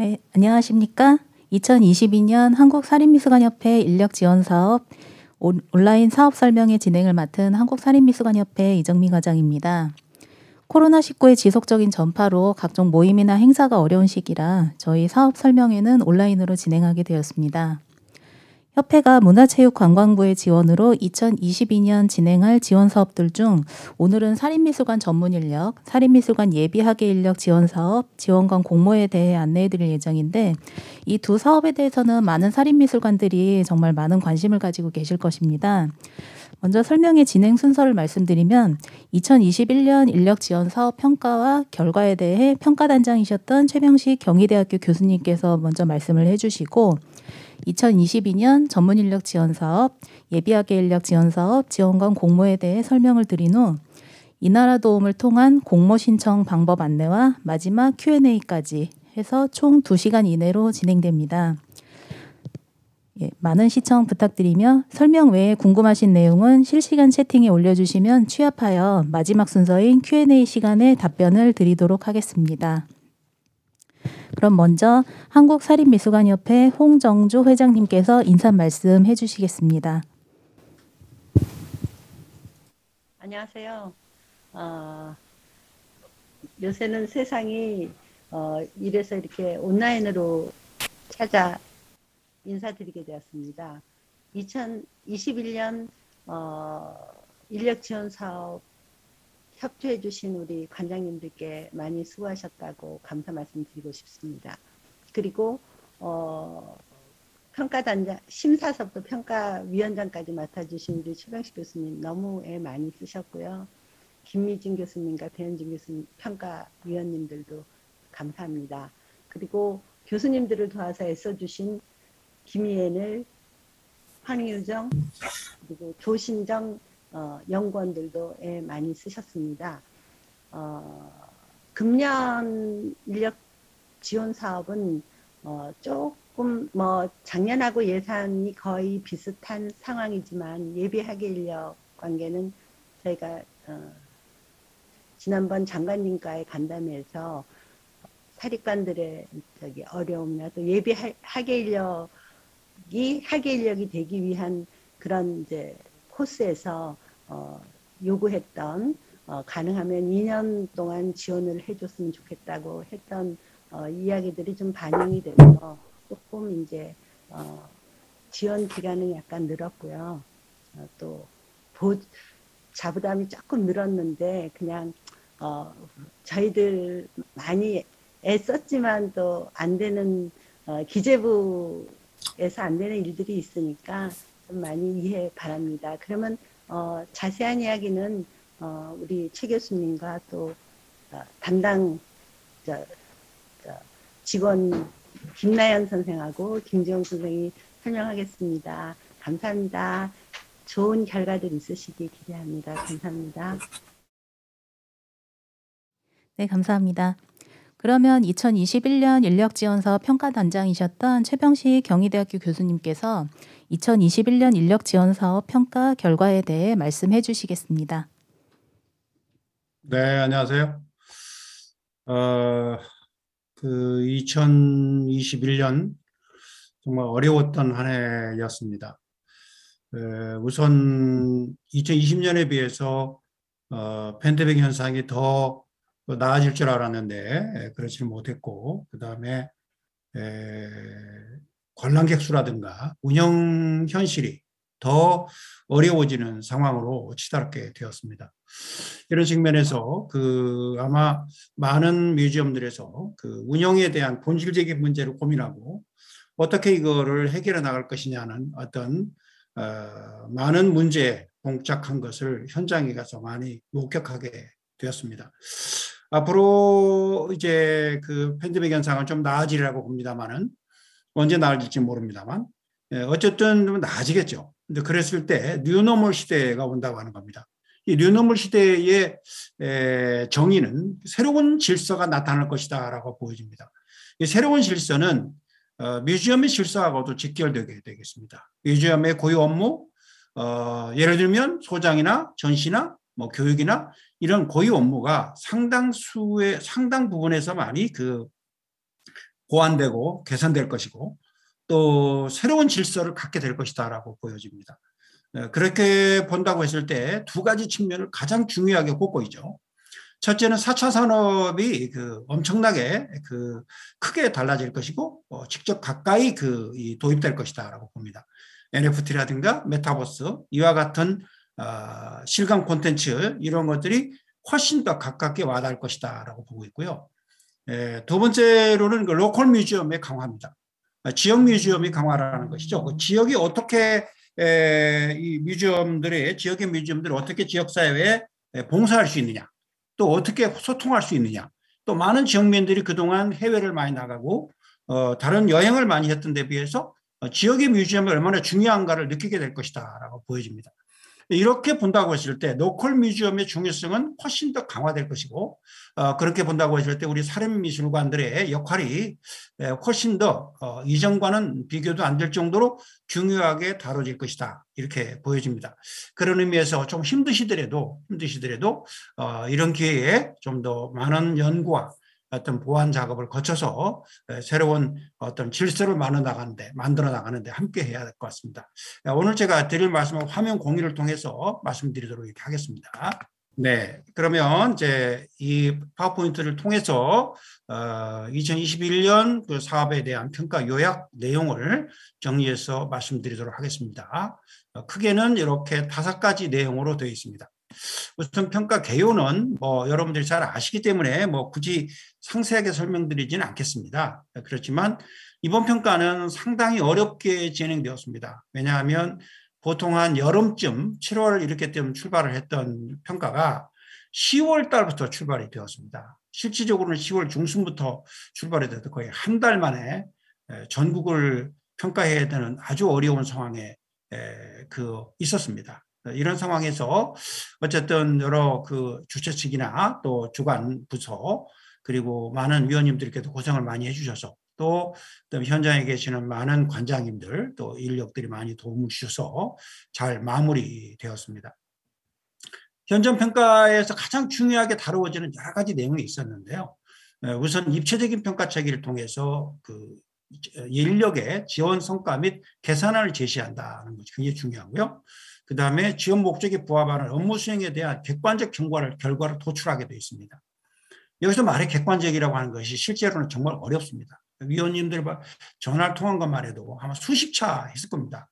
네, 안녕하십니까? 2022년 한국살인미술관협회 인력지원사업 온라인 사업 설명회 진행을 맡은 한국살인미술관협회 이정미 과장입니다. 코로나19의 지속적인 전파로 각종 모임이나 행사가 어려운 시기라 저희 사업 설명회는 온라인으로 진행하게 되었습니다. 협회가 문화체육관광부의 지원으로 2022년 진행할 지원 사업들 중 오늘은 살인미술관 전문 인력, 살인미술관 예비학예 인력 지원 사업, 지원관 공모에 대해 안내해 드릴 예정인데 이 두 사업에 대해서는 많은 살인미술관들이 정말 많은 관심을 가지고 계실 것입니다. 먼저 설명의 진행 순서를 말씀드리면 2021년 인력 지원 사업 평가와 결과에 대해 평가단장이셨던 최병식 경희대학교 교수님께서 먼저 말씀을 해주시고 2022년 전문인력 지원사업, 예비학예 인력 지원사업, 지원관 공모에 대해 설명을 드린 후 이나라 도움을 통한 공모 신청 방법 안내와 마지막 Q&A까지 해서 총 2시간 이내로 진행됩니다. 많은 시청 부탁드리며 설명 외에 궁금하신 내용은 실시간 채팅에 올려주시면 취합하여 마지막 순서인 Q&A 시간에 답변을 드리도록 하겠습니다. 그럼 먼저 한국살인미술관협회 홍정주 회장님께서 인사 말씀 해주시겠습니다. 안녕하세요. 요새는 세상이 이래서 이렇게 온라인으로 찾아 인사드리게 되었습니다. 2021년 인력지원사업 협조해 주신 우리 관장님들께 많이 수고하셨다고 감사 말씀드리고 싶습니다. 그리고 평가단장, 심사서부터 평가위원장까지 맡아주신 우리 최병식 교수님 너무 애 많이 쓰셨고요. 김미진 교수님과 배현진 교수님 평가위원님들도 감사합니다. 그리고 교수님들을 도와서 애써주신 김희애늘, 황유정, 그리고 조신정 연구원들도 애 많이 쓰셨습니다. 금년 인력 지원 사업은 조금 작년하고 예산이 거의 비슷한 상황이지만 예비학예 인력 관계는 저희가 지난번 장관님과의 간담회에서 사립관들의 어려움이나 또 예비학예 인력이 학예 인력이 되기 위한 그런 이제 코스에서 요구했던 가능하면 2년 동안 지원을 해줬으면 좋겠다고 했던 이야기들이 좀 반영이 돼서 조금 이제 지원 기간은 약간 늘었고요. 또 자부담이 조금 늘었는데 그냥 저희들 많이 애썼지만 또 안 되는 기재부에서 안 되는 일들이 있으니까 좀 많이 이해 바랍니다. 그러면 자세한 이야기는 우리 최 교수님과 또 담당 직원 김나연 선생하고 김지영 선생이 설명하겠습니다. 감사합니다. 좋은 결과들 있으시기 기대합니다. 감사합니다. 네, 감사합니다. 그러면 2021년 인력지원사업 평가단장이셨던 최병식 경희대학교 교수님께서 2021년 인력지원사업 평가 결과에 대해 말씀해 주시겠습니다. 네, 안녕하세요. 2021년 정말 어려웠던 한 해였습니다. 우선 2020년에 비해서 팬데믹 현상이 더 나아질 줄 알았는데 그렇지는 못했고, 그 다음에 관람객 수라든가 운영 현실이 더 어려워지는 상황으로 치달게 되었습니다. 이런 측면에서 아마 많은 뮤지엄들에서 운영에 대한 본질적인 문제를 고민하고 어떻게 이거를 해결해 나갈 것이냐는 어떤 많은 문제에 봉착한 것을 현장에 가서 많이 목격하게 되었습니다. 앞으로 이제 팬데믹 현상은 좀 나아지리라고 봅니다만은 언제 나아질지 모릅니다만 어쨌든 좀 나아지겠죠. 근데 그랬을 때 뉴노멀 시대가 온다고 하는 겁니다. 이 뉴노멀 시대의 정의는 새로운 질서가 나타날 것이다라고 보여집니다. 이 새로운 질서는 뮤지엄의 질서하고도 직결되게 되겠습니다. 뮤지엄의 고유 업무, 예를 들면 소장이나 전시나 교육이나 이런 고유 업무가 상당 부분에서 많이 보완되고 개선될 것이고 또 새로운 질서를 갖게 될 것이다라고 보여집니다. 그렇게 본다고 했을 때 두 가지 측면을 가장 중요하게 꼽고 있죠. 첫째는 4차 산업이 엄청나게 크게 달라질 것이고 직접 가까이 도입될 것이다라고 봅니다. NFT라든가 메타버스 이와 같은 실감 콘텐츠 이런 것들이 훨씬 더 가깝게 와닿을 것이다라고 보고 있고요. 두 번째로는 로컬 뮤지엄의 강화입니다. 지역 뮤지엄이 강화라는 것이죠. 그 지역이 어떻게 이 뮤지엄들의 지역의 뮤지엄들을 어떻게 지역사회에 봉사할 수 있느냐, 또 어떻게 소통할 수 있느냐, 또 많은 지역민들이 그동안 해외를 많이 나가고 다른 여행을 많이 했던 데 비해서 지역의 뮤지엄이 얼마나 중요한가를 느끼게 될 것이다라고 보여집니다. 이렇게 본다고 했을 때 로컬 뮤지엄의 중요성은 훨씬 더 강화될 것이고 그렇게 본다고 했을 때 우리 사립미술관들의 역할이 훨씬 더 이전과는 비교도 안 될 정도로 중요하게 다뤄질 것이다 이렇게 보여집니다. 그런 의미에서 좀 힘드시더라도 이런 기회에 좀 더 많은 연구와 어떤 보완 작업을 거쳐서 새로운 어떤 질서를 만들어 나가는데 함께 해야 될 것 같습니다. 오늘 제가 드릴 말씀은 화면 공유를 통해서 말씀드리도록 이렇게 하겠습니다. 네, 그러면 이제 이 파워포인트를 통해서 2021년 그 사업에 대한 평가 요약 내용을 정리해서 말씀드리도록 하겠습니다. 크게는 이렇게 5가지 내용으로 되어 있습니다. 우선 평가 개요는 여러분들이 잘 아시기 때문에 굳이 상세하게 설명드리지는 않겠습니다. 그렇지만 이번 평가는 상당히 어렵게 진행되었습니다. 왜냐하면 보통 한 여름쯤 7월 이렇게 되면 출발을 했던 평가가 10월 달부터 출발이 되었습니다. 실질적으로는 10월 중순부터 출발이 돼서 거의 한 달 만에 전국을 평가해야 되는 아주 어려운 상황에 있었습니다. 이런 상황에서 어쨌든 여러 주최 측이나 또 주관 부서 그리고 많은 위원님들께도 고생을 많이 해주셔서 또 현장에 계시는 많은 관장님들 또 인력들이 많이 도움을 주셔서 잘 마무리되었습니다. 현장 평가에서 가장 중요하게 다루어지는 여러 가지 내용이 있었는데요. 우선 입체적인 평가 체계를 통해서 인력의 지원 성과 및 계산안을 제시한다는 것이 굉장히 중요하고요. 그 다음에 지원 목적에 부합하는 업무 수행에 대한 객관적 결과를 도출하게 되어 있습니다. 여기서 말의 객관적이라고 하는 것이 실제로는 정말 어렵습니다. 위원님들 전화를 통한 것만 해도 아마 수십 차 했을 겁니다.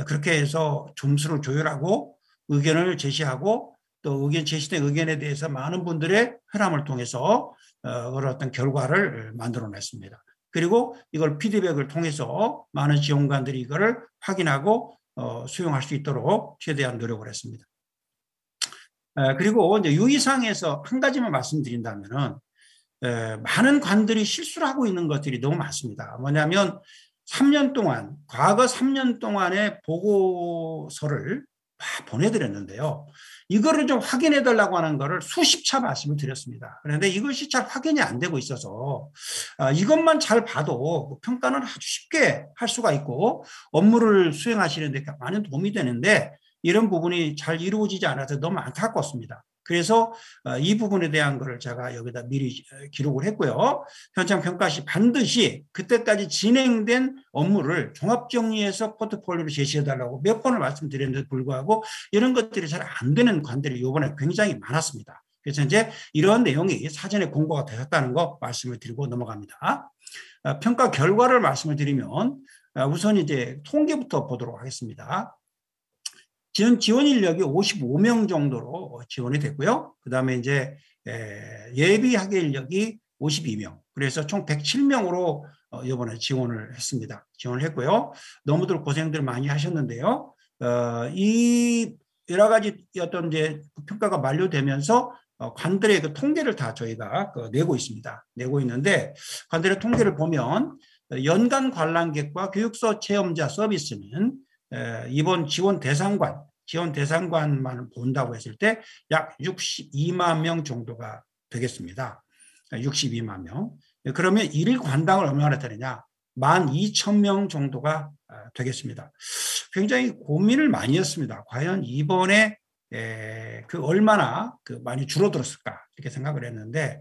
그렇게 해서 점수를 조율하고 의견을 제시하고 또 제시된 의견에 대해서 많은 분들의 회람을 통해서 어떤 결과를 만들어냈습니다. 그리고 이걸 피드백을 통해서 많은 지원관들이 이거를 확인하고 수용할 수 있도록 최대한 노력을 했습니다. 그리고 이제 유의사항에서 한 가지만 말씀드린다면은 많은 관들이 실수를 하고 있는 것들이 너무 많습니다. 뭐냐면 3년 동안 과거 3년 동안의 보고서를 보내드렸는데요. 이거를 좀 확인해 달라고 하는 거를 수십 차 말씀을 드렸습니다. 그런데 이것이 잘 확인이 안 되고 있어서 이것만 잘 봐도 평가는 아주 쉽게 할 수가 있고 업무를 수행하시는 데 많은 도움이 되는데 이런 부분이 잘 이루어지지 않아서 너무 안타깝습니다. 그래서 이 부분에 대한 것을 제가 여기다 미리 기록을 했고요. 현장 평가 시 반드시 그때까지 진행된 업무를 종합정리해서 포트폴리오로 제시해달라고 몇 번을 말씀드렸는데도 불구하고 이런 것들이 잘 안 되는 관들이 이번에 굉장히 많았습니다. 그래서 이제 이런 내용이 사전에 공고가 되었다는 거 말씀을 드리고 넘어갑니다. 평가 결과를 말씀을 드리면 우선 이제 통계부터 보도록 하겠습니다. 지원 인력이 55명 정도로 지원이 됐고요. 그 다음에 이제 예비 학예 인력이 52명. 그래서 총 107명으로 이번에 지원을 했고요. 너무들 고생들 많이 하셨는데요. 이 여러 가지 어떤 이제 평가가 만료되면서 관들의 그 통계를 다 저희가 내고 있습니다. 내고 있는데 관들의 통계를 보면 연간 관람객과 교육서 체험자 서비스는 이번 지원 대상관만 본다고 했을 때 약 62만 명 정도가 되겠습니다. 62만 명. 그러면 일 관당을 얼마나 되느냐? 12,000명 정도가 되겠습니다. 굉장히 고민을 많이 했습니다. 과연 이번에 얼마나 많이 줄어들었을까 이렇게 생각을 했는데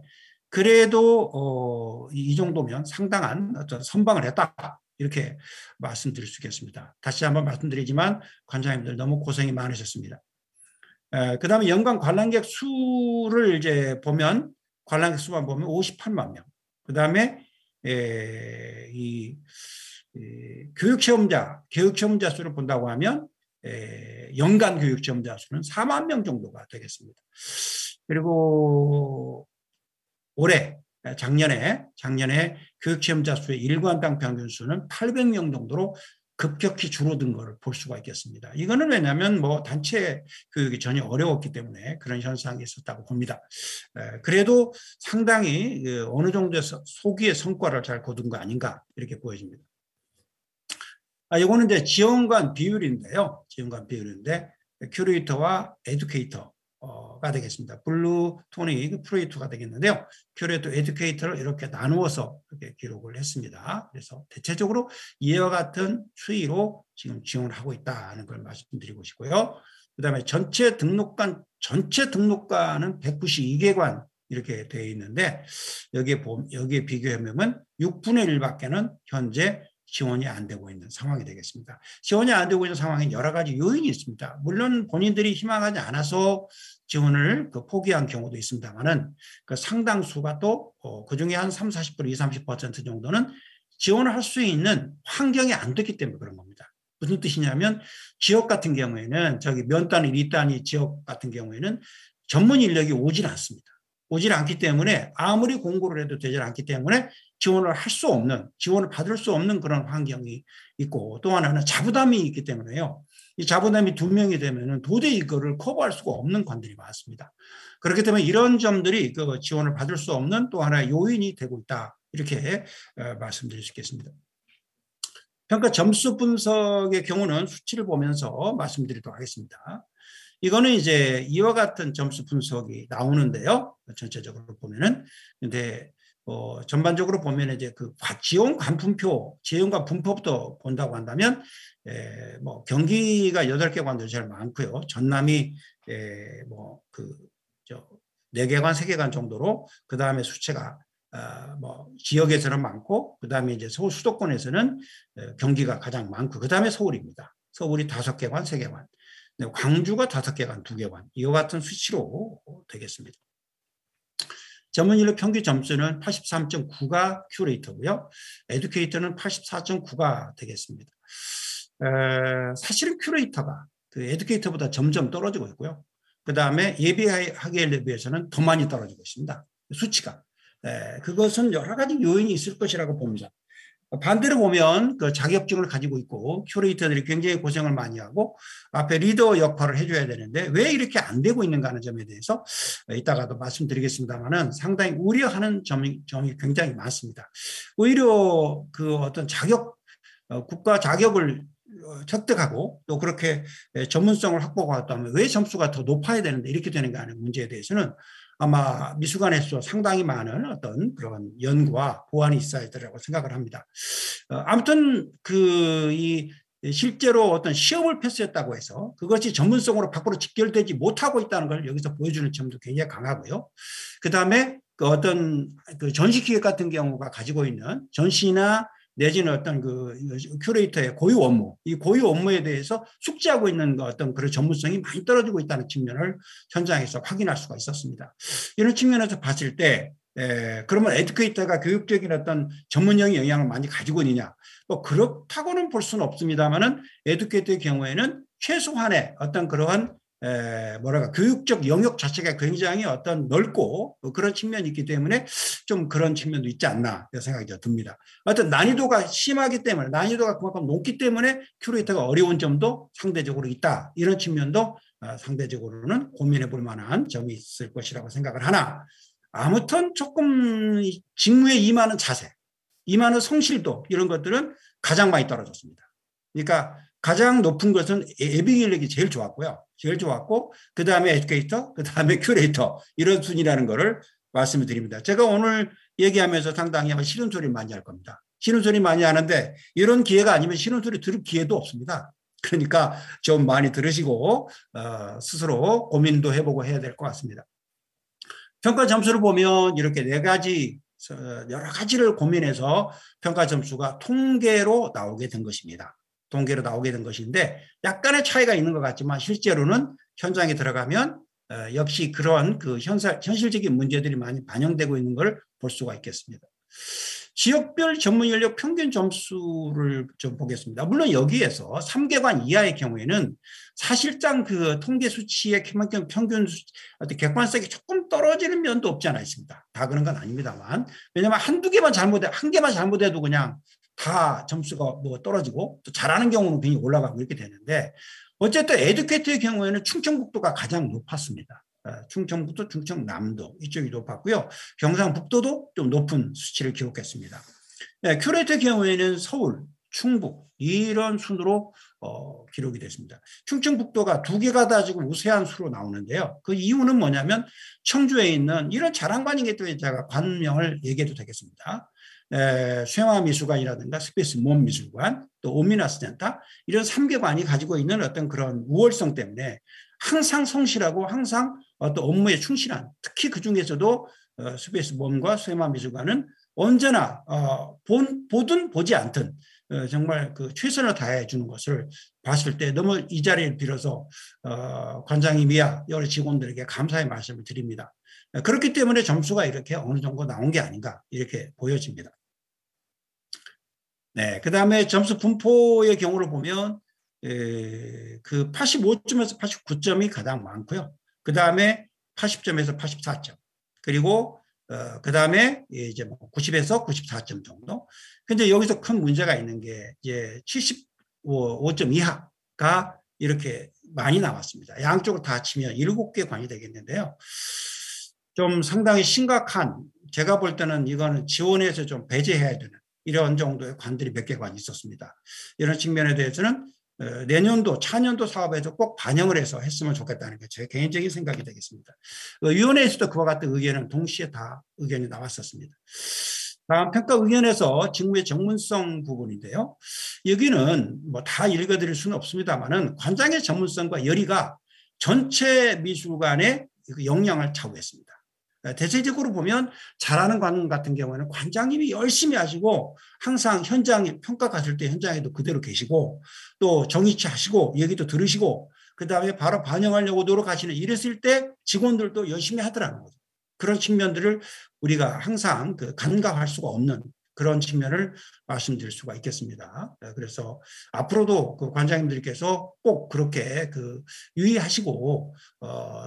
그래도 이 정도면 상당한 어떤 선방을 했다. 이렇게 말씀드릴 수 있겠습니다. 다시 한번 말씀드리지만 관장님들 너무 고생이 많으셨습니다. 그 다음에 연간 관람객 수를 이제 보면 관람객 수만 보면 58만 명. 그 다음에 이 교육시험자 수를 본다고 하면 연간 교육시험자 수는 4만 명 정도가 되겠습니다. 그리고 작년에 교육시험자 수의 일관당 평균 수는 800명 정도로 급격히 줄어든 것을 볼 수가 있겠습니다. 이거는 왜냐하면 뭐 단체 교육이 전혀 어려웠기 때문에 그런 현상이 있었다고 봅니다. 그래도 상당히 어느 정도의 소기의 성과를 잘 거둔 거 아닌가 이렇게 보여집니다. 이거는 이제 지원관 비율인데요. 지원관 비율인데 큐레이터와 에듀케이터가 되겠습니다. 블루, 토닉, 프로이트가 되겠는데요. 큐레이터, 에듀케이터를 이렇게 나누어서 이렇게 기록을 했습니다. 그래서 대체적으로 이와 같은 추이로 지금 지원을 하고 있다는 걸 말씀드리고 싶고요. 그 다음에 전체 등록관은 192개관 이렇게 되어 있는데 여기에 비교해보면 6분의 1밖에는 현재 지원이 안 되고 있는 상황이 되겠습니다. 지원이 안 되고 있는 상황에 여러 가지 요인이 있습니다. 물론 본인들이 희망하지 않아서 지원을 포기한 경우도 있습니다만은 그 상당수가 또 그중에 한 30, 40%, 20, 30% 정도는 지원을 할 수 있는 환경이 안 됐기 때문에 그런 겁니다. 무슨 뜻이냐면 지역 같은 경우에는 면 단위, 리 단위 지역 같은 경우에는 전문 인력이 오질 않습니다. 오질 않기 때문에 아무리 공고를 해도 되질 않기 때문에 지원을 받을 수 없는 그런 환경이 있고 또 하나는 자부담이 있기 때문에요. 이 자부담이 2명이 되면 도저히 이거를 커버할 수가 없는 관들이 많습니다. 그렇기 때문에 이런 점들이 그 지원을 받을 수 없는 또 하나의 요인이 되고 있다. 이렇게 말씀드릴 수 있겠습니다. 평가 점수 분석의 경우는 수치를 보면서 말씀드리도록 하겠습니다. 이거는 이제 이와 같은 점수 분석이 나오는데요. 전체적으로 보면은 근데 전반적으로 보면 이제 그 지원관 분포부터 본다고 한다면 뭐 경기가 8개 관도 제일 많고요. 전남이 4개관, 3개관 정도로 그 다음에 수치가 뭐 지역에서는 많고 그 다음에 이제 서울 수도권에서는 경기가 가장 많고 그 다음에 서울입니다. 서울이 5개관, 3개관. 광주가 5개관, 2개관 이와 같은 수치로 되겠습니다. 전문인력 평균 점수는 83.9가 큐레이터고요. 에듀케이터는 84.9가 되겠습니다. 사실은 큐레이터가 그 에듀케이터보다 점점 떨어지고 있고요. 그 다음에 예비학예에 비해서는 더 많이 떨어지고 있습니다. 수치가. 그것은 여러 가지 요인이 있을 것이라고 봅니다. 반대로 보면 그 자격증을 가지고 있고 큐레이터들이 굉장히 고생을 많이 하고 앞에 리더 역할을 해줘야 되는데 왜 이렇게 안 되고 있는가 하는 점에 대해서 이따가도 말씀드리겠습니다만은 상당히 우려하는 점이 굉장히 많습니다. 오히려 그 어떤 국가 자격을 획득하고 또 그렇게 전문성을 확보하고 왜 점수가 더 높아야 되는데 이렇게 되는 가 하는 문제에 대해서는 아마 미술관에서 상당히 많은 어떤 그런 연구와 보완이 있어야 되라고 생각을 합니다. 아무튼 실제로 어떤 시험을 패스했다고 해서 그것이 전문성으로 밖으로 직결되지 못하고 있다는 걸 여기서 보여주는 점도 굉장히 강하고요. 그 다음에 그 어떤 그 전시 기획 같은 경우가 가지고 있는 전시나 내지는 어떤 그 큐레이터의 고유 업무, 이 고유 업무에 대해서 숙지하고 있는 어떤 그런 전문성이 많이 떨어지고 있다는 측면을 현장에서 확인할 수가 있었습니다. 이런 측면에서 봤을 때, 그러면 에듀케이터가 교육적인 어떤 전문적인 영향을 많이 가지고 있느냐? 뭐 그렇다고는 볼 수는 없습니다만은 에듀케이터의 경우에는 최소한의 어떤 그러한 교육적 영역 자체가 굉장히 어떤 넓고 그런 측면이 있기 때문에 좀 그런 측면도 있지 않나 생각이 듭니다. 어떤 난이도가 심하기 때문에 난이도가 그만큼 높기 때문에 큐레이터가 어려운 점도 상대적으로 있다. 이런 측면도 상대적으로는 고민해 볼 만한 점이 있을 것이라고 생각을 하나 아무튼 조금 직무에 임하는 자세, 임하는 성실도 이런 것들은 가장 많이 떨어졌습니다. 그러니까 가장 높은 것은 예비 인력이 제일 좋았고요. 제일 좋았고 그 다음에 에듀케이터, 그 다음에 큐레이터 이런 순위라는 거를 말씀을 드립니다. 제가 오늘 얘기하면서 상당히 아마 싫은 소리 많이 할 겁니다. 싫은 소리 많이 하는데 이런 기회가 아니면 싫은 소리 들을 기회도 없습니다. 그러니까 좀 많이 들으시고 스스로 고민도 해보고 해야 될 것 같습니다. 평가 점수를 보면 이렇게 네 가지 여러 가지를 고민해서 평가 점수가 통계로 나오게 된 것입니다. 통계로 나오게 된 것인데 약간의 차이가 있는 것 같지만 실제로는 현장에 들어가면 역시 그런 그 현실적인 문제들이 많이 반영되고 있는 걸 볼 수가 있겠습니다. 지역별 전문 인력 평균 점수를 좀 보겠습니다. 물론 여기에서 3개관 이하의 경우에는 사실상 그 통계 수치의 평균 객관성이 조금 떨어지는 면도 없지 않아 있습니다. 다 그런 건 아닙니다만, 왜냐하면 한 개만 잘못해도 그냥 다 점수가 뭐 떨어지고 또 잘하는 경우는 굉장히 올라가고 이렇게 되는데, 어쨌든 에듀케이터의 경우에는 충청북도가 가장 높았습니다. 충청북도, 충청남도 이쪽이 높았고요. 경상북도도 좀 높은 수치를 기록했습니다. 큐레이터의 경우에는 서울, 충북 이런 순으로 기록이 됐습니다. 충청북도가 2개가 다 지금 우세한 수로 나오는데요. 그 이유는 뭐냐면 청주에 있는 이런 자랑관인 또 제가 관명을 얘기해도 되겠습니다. 수영화미술관이라든가 스페이스 몸미술관, 또 오미나스 센터 이런 3개관이 가지고 있는 어떤 그런 우월성 때문에 항상 성실하고 항상 어떤 업무에 충실한, 특히 그 중에서도 스페이스 몸과 수영화미술관은 언제나 보든 보지 않든 정말 그 최선을 다해 주는 것을 봤을 때 너무 이 자리를 빌어서 관장님이야 여러 직원들에게 감사의 말씀을 드립니다. 그렇기 때문에 점수가 이렇게 어느 정도 나온 게 아닌가 이렇게 보여집니다. 네, 그 다음에 점수 분포의 경우를 보면 그 85점에서 89점이 가장 많고요. 그 다음에 80점에서 84점, 그리고 그 다음에 이제 뭐 90에서 94점 정도. 근데 여기서 큰 문제가 있는 게 이제 75점 이하가 이렇게 많이 나왔습니다. 양쪽을 다 치면 7개 관이 되겠는데요. 좀 상당히 심각한, 제가 볼 때는 이거는 지원해서 좀 배제해야 되는 이런 정도의 관들이 몇 개 관이 있었습니다. 이런 측면에 대해서는 내년도 차년도 사업에서 꼭 반영을 해서 했으면 좋겠다는 게 제 개인적인 생각이 되겠습니다. 위원회에서도 그와 같은 의견은 동시에 다 의견이 나왔었습니다. 다음 평가 의견에서 직무의 전문성 부분인데요. 여기는 뭐 다 읽어드릴 수는 없습니다만은 관장의 전문성과 열의가 전체 미술관의 역량을 좌우했습니다. 대체적으로 보면 잘하는 관 같은 경우에는 관장님이 열심히 하시고 항상 현장에 평가 갔을 때 현장에도 그대로 계시고 또 정의치 하시고 얘기도 들으시고 그다음에 바로 반영하려고 노력하시는, 이랬을 때 직원들도 열심히 하더라는 거죠. 그런 측면들을 우리가 항상 간과할 수가 없는 그런 측면을 말씀드릴 수가 있겠습니다. 그래서 앞으로도 그 관장님들께서 꼭 그렇게 유의하시고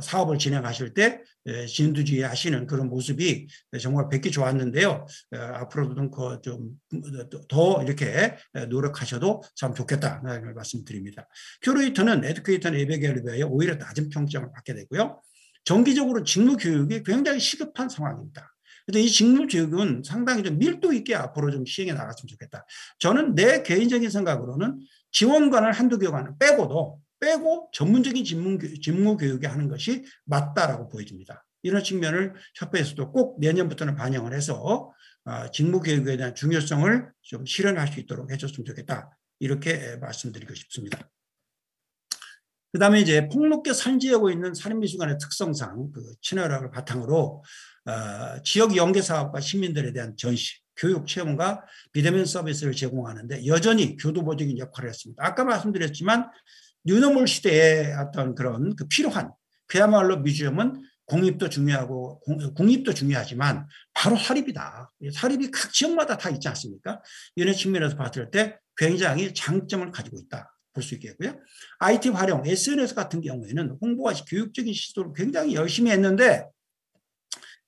사업을 진행하실 때 진두지휘 하시는 그런 모습이 정말 뵙기 좋았는데요. 앞으로도 좀 더 이렇게 노력하셔도 참 좋겠다는 말씀드립니다. 큐레이터는 에듀케이터는 예배계열에 비하여 오히려 낮은 평점을 받게 되고요. 정기적으로 직무 교육이 굉장히 시급한 상황입니다. 그래서 이 직무 교육은 상당히 좀 밀도 있게 앞으로 좀 시행해 나갔으면 좋겠다. 저는 내 개인적인 생각으로는 지원관을 한두 교관을 빼고 전문적인 직무 교육에 하는 것이 맞다라고 보여집니다. 이런 측면을 협회에서도 꼭 내년부터는 반영을 해서 직무 교육에 대한 중요성을 좀 실현할 수 있도록 해줬으면 좋겠다. 이렇게 말씀드리고 싶습니다. 그 다음에 이제 폭넓게 산지하고 있는 산림미술관의 특성상 친화력을 바탕으로 지역 연계 사업과 시민들에 대한 전시, 교육, 체험과 비대면 서비스를 제공하는데 여전히 교도보적인 역할을 했습니다. 아까 말씀드렸지만 뉴노멀 시대에 어떤 그런 필요한, 그야말로 뮤지엄은 공립도 중요하고 국립도 중요하지만 바로 사립이다. 사립이 각 지역마다 다 있지 않습니까? 이런 측면에서 봤을 때 굉장히 장점을 가지고 있다. 볼 수 있겠고요. IT 활용, SNS 같은 경우에는 홍보와 교육적인 시도를 굉장히 열심히 했는데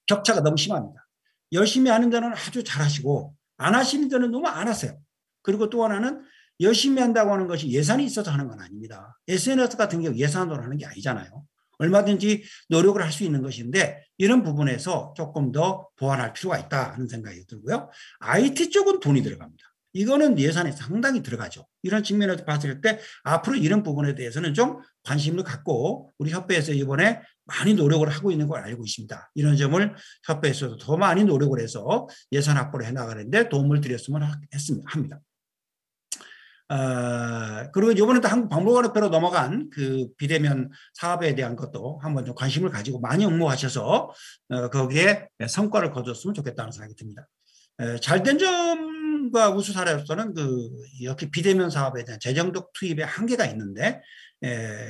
격차가 너무 심합니다. 열심히 하는 데는 아주 잘하시고 안 하시는 데는 너무 안 하세요. 그리고 또 하나는 열심히 한다고 하는 것이 예산이 있어서 하는 건 아닙니다. SNS 같은 경우 예산으로 하는 게 아니잖아요. 얼마든지 노력을 할 수 있는 것인데 이런 부분에서 조금 더 보완할 필요가 있다 하는 생각이 들고요. IT 쪽은 돈이 들어갑니다. 이거는 예산에 상당히 들어가죠. 이런 측면에서 봤을 때 앞으로 이런 부분에 대해서는 좀 관심을 갖고 우리 협회에서 이번에 많이 노력을 하고 있는 걸 알고 있습니다. 이런 점을 협회에서도 더 많이 노력을 해서 예산 확보를 해나가는데 도움을 드렸으면 합니다. 그리고 이번에 또 한국박물관협회로 넘어간 그 비대면 사업에 대한 것도 한번 좀 관심을 가지고 많이 응모하셔서 거기에 성과를 거뒀으면 좋겠다는 생각이 듭니다. 잘된 점과 우수 사례로서는 역시 비대면 사업에 대한 재정적 투입의 한계가 있는데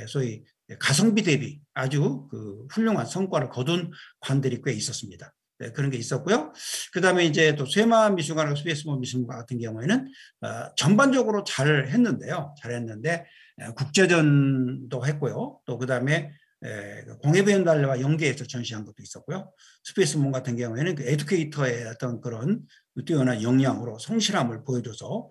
소위 가성비 대비 아주 훌륭한 성과를 거둔 관들이 꽤 있었습니다. 그런 게 있었고요. 그 다음에 이제 또 쇠마미술관하고 스페이스모 미술관 같은 경우에는 전반적으로 잘했는데요. 잘했는데 국제전도 했고요. 또 그 다음에 공예배연단과 연계해서 전시한 것도 있었고요. 스페이스몬 같은 경우에는 그 에듀케이터의 어떤 그런 뛰어난 역량으로 성실함을 보여줘서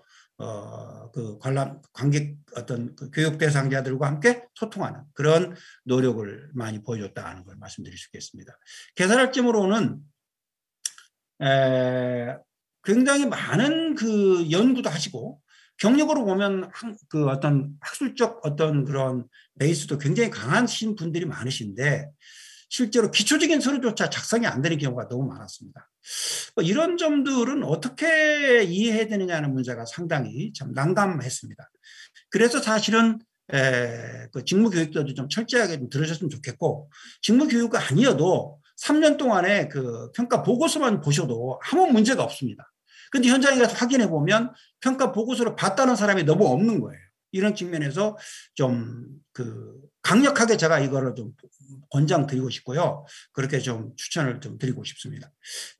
관객 어떤 교육 대상자들과 함께 소통하는 그런 노력을 많이 보여줬다는 걸 말씀드릴 수 있겠습니다. 개설할점으로는 굉장히 많은 연구도 하시고 경력으로 보면 어떤 학술적 어떤 그런 베이스도 굉장히 강하신 분들이 많으신데 실제로 기초적인 서류조차 작성이 안 되는 경우가 너무 많았습니다. 이런 점들은 어떻게 이해해야 되느냐는 문제가 상당히 참 난감했습니다. 그래서 사실은 직무교육도 좀 철저하게 좀 들으셨으면 좋겠고 직무교육이 아니어도 3년 동안의 평가 보고서만 보셔도 아무 문제가 없습니다. 근데 현장에 가서 확인해 보면 평가 보고서를 봤다는 사람이 너무 없는 거예요. 이런 측면에서 좀 강력하게 제가 이거를 좀 권장드리고 싶고요. 그렇게 좀 추천을 좀 드리고 싶습니다.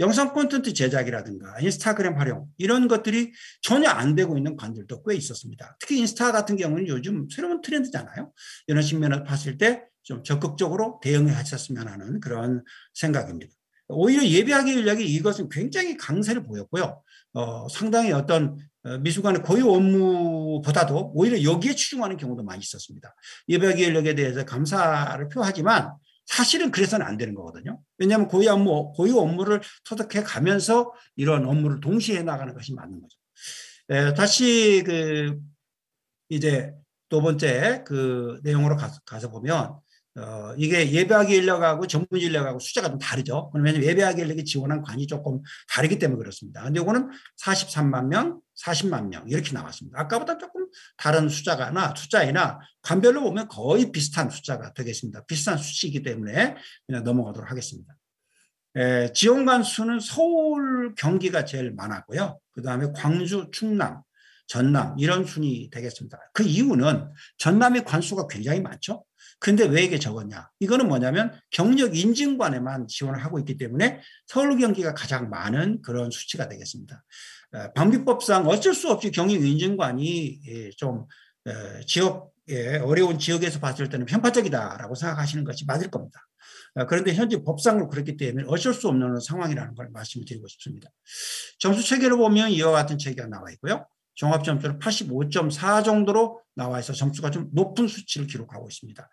영상 콘텐츠 제작이라든가 인스타그램 활용 이런 것들이 전혀 안 되고 있는 관들도 꽤 있었습니다. 특히 인스타 같은 경우는 요즘 새로운 트렌드잖아요. 이런 측면을 봤을 때 좀 적극적으로 대응을 하셨으면 하는 그런 생각입니다. 오히려 예비학예 인력이 이것은 굉장히 강세를 보였고요. 상당히 어떤 미술관의 고유 업무보다도 오히려 여기에 치중하는 경우도 많이 있었습니다. 예비학예 인력에 대해서 감사를 표하지만 사실은 그래서는 안 되는 거거든요. 왜냐하면 고유 업무를 터득해 가면서 이런 업무를 동시에 나가는 것이 맞는 거죠. 다시 이제 두 번째 내용으로 가서 보면 이게 예비학예 인력하고 전문 인력하고 숫자가 좀 다르죠. 왜냐하면 예비학예 인력이 지원한 관이 조금 다르기 때문에 그렇습니다. 근데 이거는 43만 명, 40만 명 이렇게 나왔습니다. 아까보다 조금 다른 숫자이나 관별로 보면 거의 비슷한 숫자가 되겠습니다. 비슷한 수치이기 때문에 그냥 넘어가도록 하겠습니다. 지원관 수는 서울, 경기가 제일 많았고요. 그 다음에 광주, 충남, 전남 이런 순위 되겠습니다. 그 이유는 전남의 관수가 굉장히 많죠. 근데 왜 이게 적었냐? 이거는 뭐냐면 경력 인증관에만 지원을 하고 있기 때문에 서울, 경기가 가장 많은 그런 수치가 되겠습니다. 방비법상 어쩔 수 없이 경력 인증관이 좀 어려운 지역에서 봤을 때는 편파적이다라고 생각하시는 것이 맞을 겁니다. 그런데 현재 법상으로 그렇기 때문에 어쩔 수 없는 상황이라는 걸 말씀을 드리고 싶습니다. 점수 체계를 보면 이와 같은 체계가 나와 있고요. 종합점수는 85.4 정도로 나와 있어 점수가 좀 높은 수치를 기록하고 있습니다.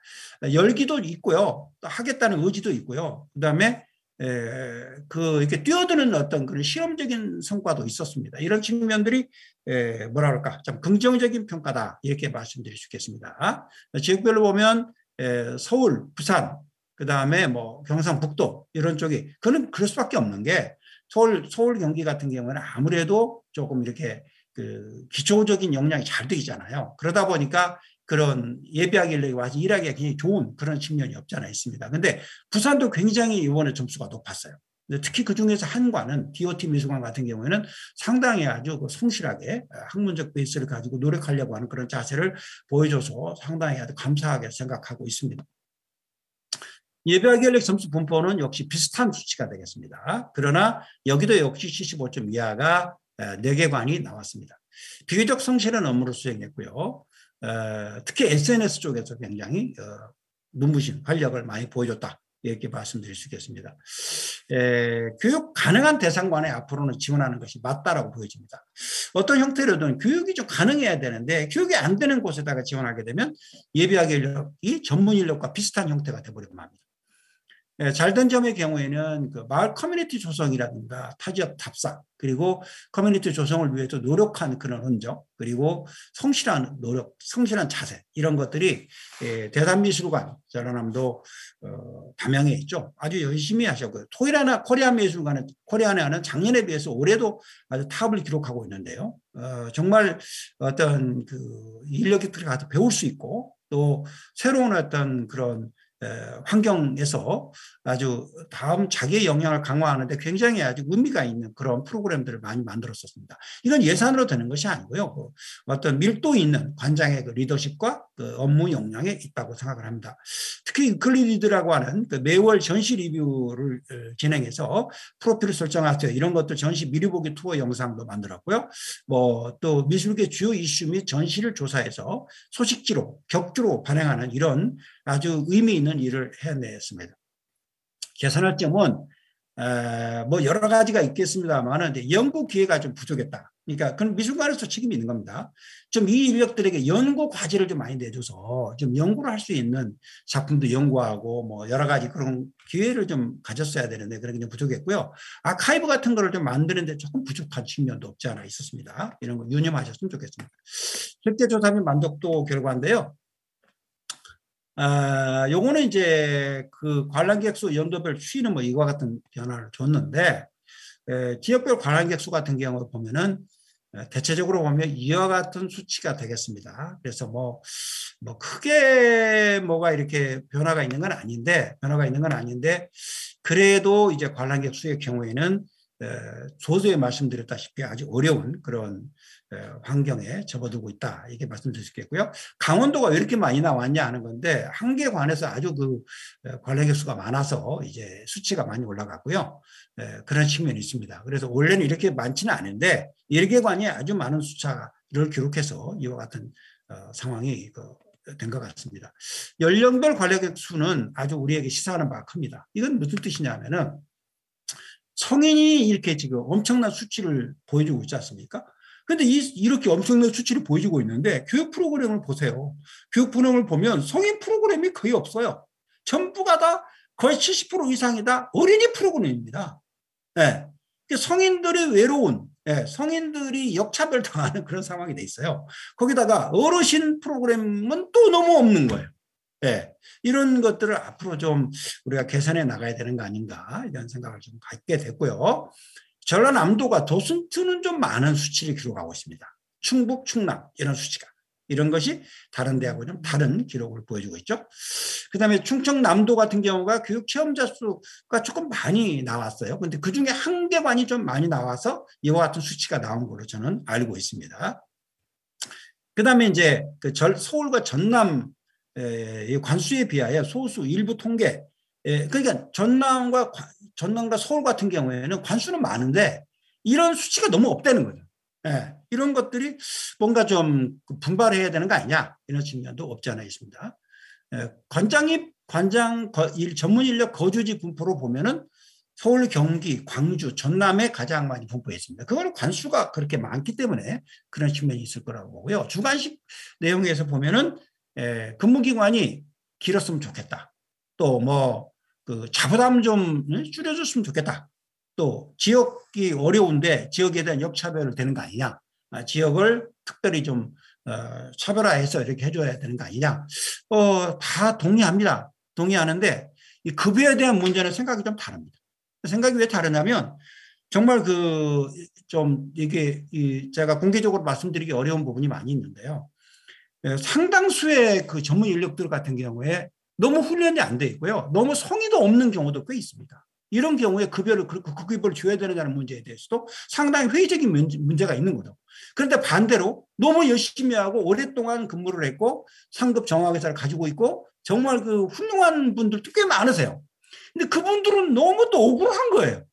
열기도 있고요. 또 하겠다는 의지도 있고요. 그다음에 이렇게 뛰어드는 어떤 그런 실험적인 성과도 있었습니다. 이런 측면들이 뭐라 그럴까 좀 긍정적인 평가다 이렇게 말씀드릴 수 있겠습니다. 지역별로 보면 서울, 부산, 그다음에 뭐 경상북도 이런 쪽이 그럴 수밖에 없는 게 서울 경기 같은 경우는 아무래도 조금 이렇게 기초적인 역량이 잘 되잖아요. 그러다 보니까 그런 예비학예 인력이 와서 일하기가 굉장히 좋은 그런 측면이 없지 않아 있습니다. 근데 부산도 굉장히 이번에 점수가 높았어요. 특히 그중에서 한관은 DOT 미술관 같은 경우에는 상당히 아주 성실하게 학문적 베이스를 가지고 노력하려고 하는 그런 자세를 보여줘서 상당히 아주 감사하게 생각하고 있습니다. 예비학예 인력 점수 분포는 역시 비슷한 수치가 되겠습니다. 그러나 여기도 역시 75점 이하가 4개 관이 나왔습니다. 비교적 성실한 업무를 수행했고요. 특히 SNS 쪽에서 굉장히 눈부신 활력을 많이 보여줬다. 이렇게 말씀드릴 수 있겠습니다. 교육 가능한 대상관에 앞으로는 지원하는 것이 맞다라고 보여집니다. 어떤 형태로든 교육이 좀 가능해야 되는데 교육이 안 되는 곳에다가 지원하게 되면 예비학예 인력이 전문 인력과 비슷한 형태가 되어버리고 맙니다. 잘된 점의 경우에는 그 마을 커뮤니티 조성이라든가 타지역 답사, 그리고 커뮤니티 조성을 위해서 노력한 그런 흔적, 그리고 성실한 노력, 성실한 자세, 이런 것들이 대단미술관 전라남도 담양에 있죠. 아주 열심히 하셨고요. 코리아나는 작년에 비해서 올해도 아주 탑을 기록하고 있는데요. 정말 어떤 그 인력들이 가서 배울 수 있고, 또 새로운 어떤 그런 환경에서 아주 다음 자기의 역량을 강화하는데 굉장히 아주 의미가 있는 그런 프로그램들을 많이 만들었었습니다. 이건 예산으로 되는 것이 아니고요. 어떤 밀도 있는 관장의 그 리더십과 그 업무 역량에 있다고 생각을 합니다. 특히 유클리드라고 하는 그 매월 전시 리뷰를 진행해서 프로필을 설정하세요. 이런 것들 전시 미리 보기 투어 영상도 만들었고요. 뭐 또 미술계 주요 이슈 및 전시를 조사해서 소식지로 격주로 발행하는 이런 아주 의미 있는 일을 해냈습니다. 개선할 점은 뭐 여러 가지가 있겠습니다만 연구 기회가 좀 부족했다. 그러니까 그건 미술관에서 책임이 있는 겁니다. 좀 이 인력들에게 연구 과제를 좀 많이 내줘서 좀 연구를 할 수 있는 작품도 연구하고 뭐 여러 가지 그런 기회를 좀 가졌어야 되는데 그런 게 좀 부족했고요. 아카이브 같은 거를 좀 만드는데 조금 부족한 측면도 없지 않아 있었습니다. 이런 거 유념하셨으면 좋겠습니다. 실제 조사 및 만족도 결과인데요. 요거는 이제 그 관람객 수 연도별 추이는 뭐 이와 같은 변화를 줬는데, 지역별 관람객 수 같은 경우 보면은 대체적으로 보면 이와 같은 수치가 되겠습니다. 그래서 뭐 크게 뭐가 이렇게 변화가 있는 건 아닌데, 그래도 이제 관람객 수의 경우에는 소수에 말씀드렸다시피 아주 어려운 그런 환경에 접어들고 있다. 이렇게 말씀드릴 수 있겠고요. 강원도가 왜 이렇게 많이 나왔냐 하는 건데, 한 개 관에서 아주 그 관람객 수가 많아서 이제 수치가 많이 올라갔고요. 그런 측면이 있습니다. 그래서 원래는 이렇게 많지는 않은데, 1개 관이 아주 많은 숫자를 기록해서 이와 같은 상황이 된 것 같습니다. 연령별 관람객 수는 아주 우리에게 시사하는 바가 큽니다. 이건 무슨 뜻이냐면은, 성인이 이렇게 지금 엄청난 수치를 보여주고 있지 않습니까? 근데 이렇게 엄청난 수치를 보여주고 있는데 교육 프로그램을 보세요. 교육 프로그램을 보면 성인 프로그램이 거의 없어요. 전부가 다 거의 70% 이상이 다 어린이 프로그램입니다. 네. 성인들이 외로운, 성인들이 역차별 당하는 그런 상황이 돼 있어요. 거기다가 어르신 프로그램은 또 너무 없는 거예요. 네, 이런 것들을 앞으로 좀 우리가 개선해 나가야 되는 거 아닌가 이런 생각을 좀 갖게 됐고요. 전라남도가 도슨트는 좀 많은 수치를 기록하고 있습니다. 충북, 충남 이런 수치가. 이런 것이 다른 데하고 좀 다른 기록을 보여주고 있죠. 그다음에 충청남도 같은 경우가 교육 체험자 수가 조금 많이 나왔어요. 그런데 그중에 한 개관이 좀 많이 나와서 이와 같은 수치가 나온 걸로 저는 알고 있습니다. 그다음에 이제 서울과 전남 관수에 비하여 소수 일부 통계, 그러니까 전남과 서울 같은 경우에는 관수는 많은데 이런 수치가 너무 없다는 거죠. 이런 것들이 뭔가 좀 분발해야 되는 거 아니냐 이런 측면도 없지 않아 있습니다. 관장 전문 인력 거주지 분포로 보면은 서울, 경기, 광주, 전남에 가장 많이 분포해 있습니다. 그거는 관수가 그렇게 많기 때문에 그런 측면이 있을 거라고 보고요. 주관식 내용에서 보면은 근무기간이 길었으면 좋겠다. 또 뭐 그 자부담 좀 줄여줬으면 좋겠다. 또 지역이 어려운데 지역에 대한 역차별을 되는 거 아니냐. 지역을 특별히 좀 차별화해서 이렇게 해줘야 되는 거 아니냐. 다 동의합니다. 동의하는데 이 급여에 대한 문제는 생각이 좀 다릅니다. 생각이 왜 다르냐면 정말 좀 이게 제가 공개적으로 말씀드리기 어려운 부분이 많이 있는데요. 상당수의 그 전문 인력들 같은 경우에 너무 훈련이 안 돼 있고요. 너무 성의도 없는 경우도 꽤 있습니다. 이런 경우에 급여를 줘야 되느냐는 문제에 대해서도 상당히 회의적인 문제가 있는 거죠. 그런데 반대로 너무 열심히 하고 오랫동안 근무를 했고 상급 정학회사를 가지고 있고 정말 그 훌륭한 분들도 꽤 많으세요. 근데 그분들은 너무 또 억울한 거예요.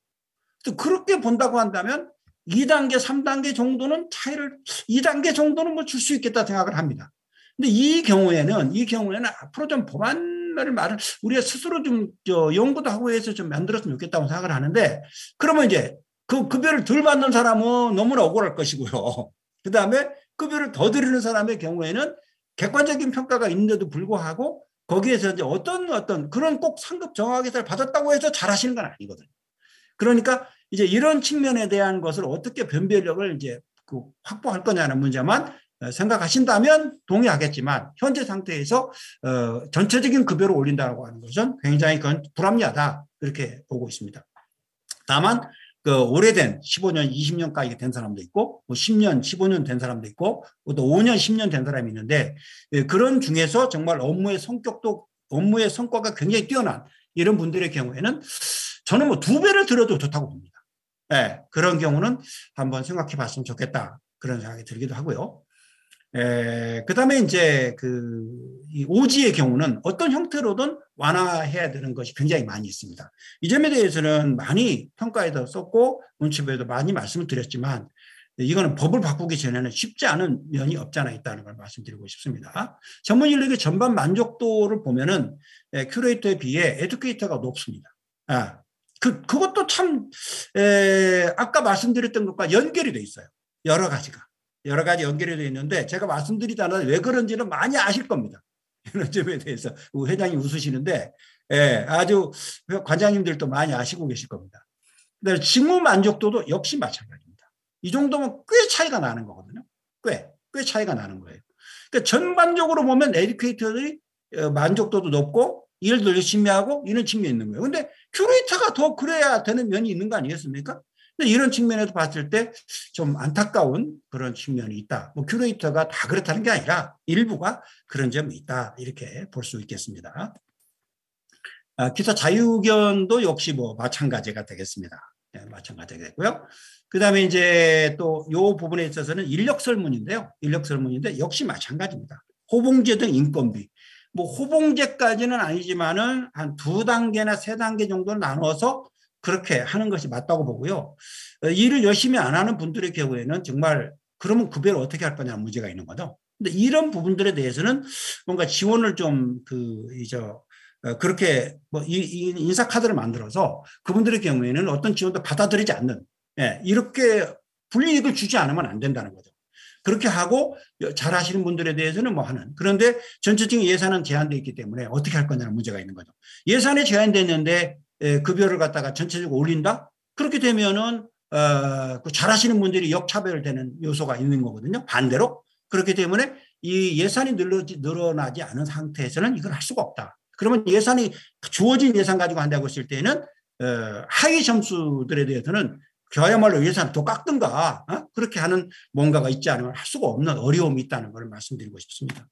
그렇게 본다고 한다면 2단계, 3단계 정도는 2단계 정도는 뭐 줄 수 있겠다 생각을 합니다. 근데 이 경우에는 앞으로 좀 법안을 우리가 스스로 좀 연구도 하고 해서 좀 만들었으면 좋겠다고 생각을 하는데, 그러면 이제 그 급여를 덜 받는 사람은 너무나 억울할 것이고요. 그 다음에 급여를 더 드리는 사람의 경우에는 객관적인 평가가 있는데도 불구하고 거기에서 이제 어떤 그런 꼭 상급 정확회사를 받았다고 해서 잘하시는 건 아니거든요. 그러니까 이제 이런 측면에 대한 것을 어떻게 변별력을 이제 확보할 거냐는 문제만 생각하신다면 동의하겠지만 현재 상태에서 전체적인 급여를 올린다고 하는 것은 굉장히 그건 불합리하다 이렇게 보고 있습니다. 다만 그 오래된 15년, 20년까지 된 사람도 있고, 뭐 10년, 15년 된 사람도 있고, 또 5년, 10년 된 사람이 있는데 그런 중에서 정말 업무의 성과가 굉장히 뛰어난 이런 분들의 경우에는 저는 뭐 2배를 들어도 좋다고 봅니다. 네, 그런 경우는 한번 생각해 봤으면 좋겠다. 그런 생각이 들기도 하고요. 그 다음에 이제 이 오지의 경우는 어떤 형태로든 완화해야 되는 것이 굉장히 많이 있습니다. 이 점에 대해서는 많이 평가에도 썼고 논치부에도 많이 말씀을 드렸지만 이거는 법을 바꾸기 전에는 쉽지 않은 면이 없지 않아 있다는 걸 말씀드리고 싶습니다. 전문 인력의 전반 만족도를 보면은 큐레이터에 비해 에듀케이터가 높습니다. 그것도 참 아까 말씀드렸던 것과 연결이 돼 있어요. 여러 가지 연결이 되어 있는데 제가 말씀드리자면 왜 그런지는 많이 아실 겁니다. 이런 점에 대해서 회장님 웃으시는데 아주 관장님들도 많이 아시고 계실 겁니다. 그다음에 직무 만족도도 역시 마찬가지입니다. 이 정도면 꽤 차이가 나는 거거든요. 꽤 차이가 나는 거예요. 그러니까 전반적으로 보면 에듀케이터들이 만족도도 높고 일도 열심히 하고 이런 측면이 있는 거예요. 그런데 큐레이터가 더 그래야 되는 면이 있는 거 아니겠습니까? 이런 측면에서 봤을 때 좀 안타까운 그런 측면이 있다. 뭐 큐레이터가 다 그렇다는 게 아니라 일부가 그런 점이 있다. 이렇게 볼 수 있겠습니다. 기타 자유견도 역시 뭐 마찬가지가 되겠습니다. 마찬가지가 되고요. 그 다음에 이제 또 요 부분에 있어서는 인력 설문인데요. 역시 마찬가지입니다. 호봉제 등 인건비. 뭐 호봉제까지는 아니지만은 한 2단계나 3단계 정도를 나눠서 그렇게 하는 것이 맞다고 보고요. 일을 열심히 안 하는 분들의 경우에는 정말 그러면 급여를 어떻게 할 거냐는 문제가 있는 거죠. 근데 이런 부분들에 대해서는 뭔가 지원을 좀 그렇게 뭐 인사 카드를 만들어서 그분들의 경우에는 어떤 지원도 받아들이지 않는 이렇게 불이익을 주지 않으면 안 된다는 거죠. 그렇게 하고 잘하시는 분들에 대해서는 뭐 하는. 그런데 전체적인 예산은 제한되어 있기 때문에 어떻게 할 거냐는 문제가 있는 거죠. 예산이 제한됐는데 급여를 갖다가 전체적으로 올린다? 그렇게 되면은 잘하시는 분들이 역차별되는 요소가 있는 거거든요. 반대로. 그렇기 때문에 이 예산이 늘어나지 않은 상태에서는 이걸 할 수가 없다. 그러면 예산이 주어진 예산 가지고 한다고 했을 때는 하위 점수들에 대해서는 그야말로 예산을 더 깎든가 그렇게 하는 뭔가가 있지 않으면 할 수가 없는 어려움이 있다는 걸 말씀드리고 싶습니다.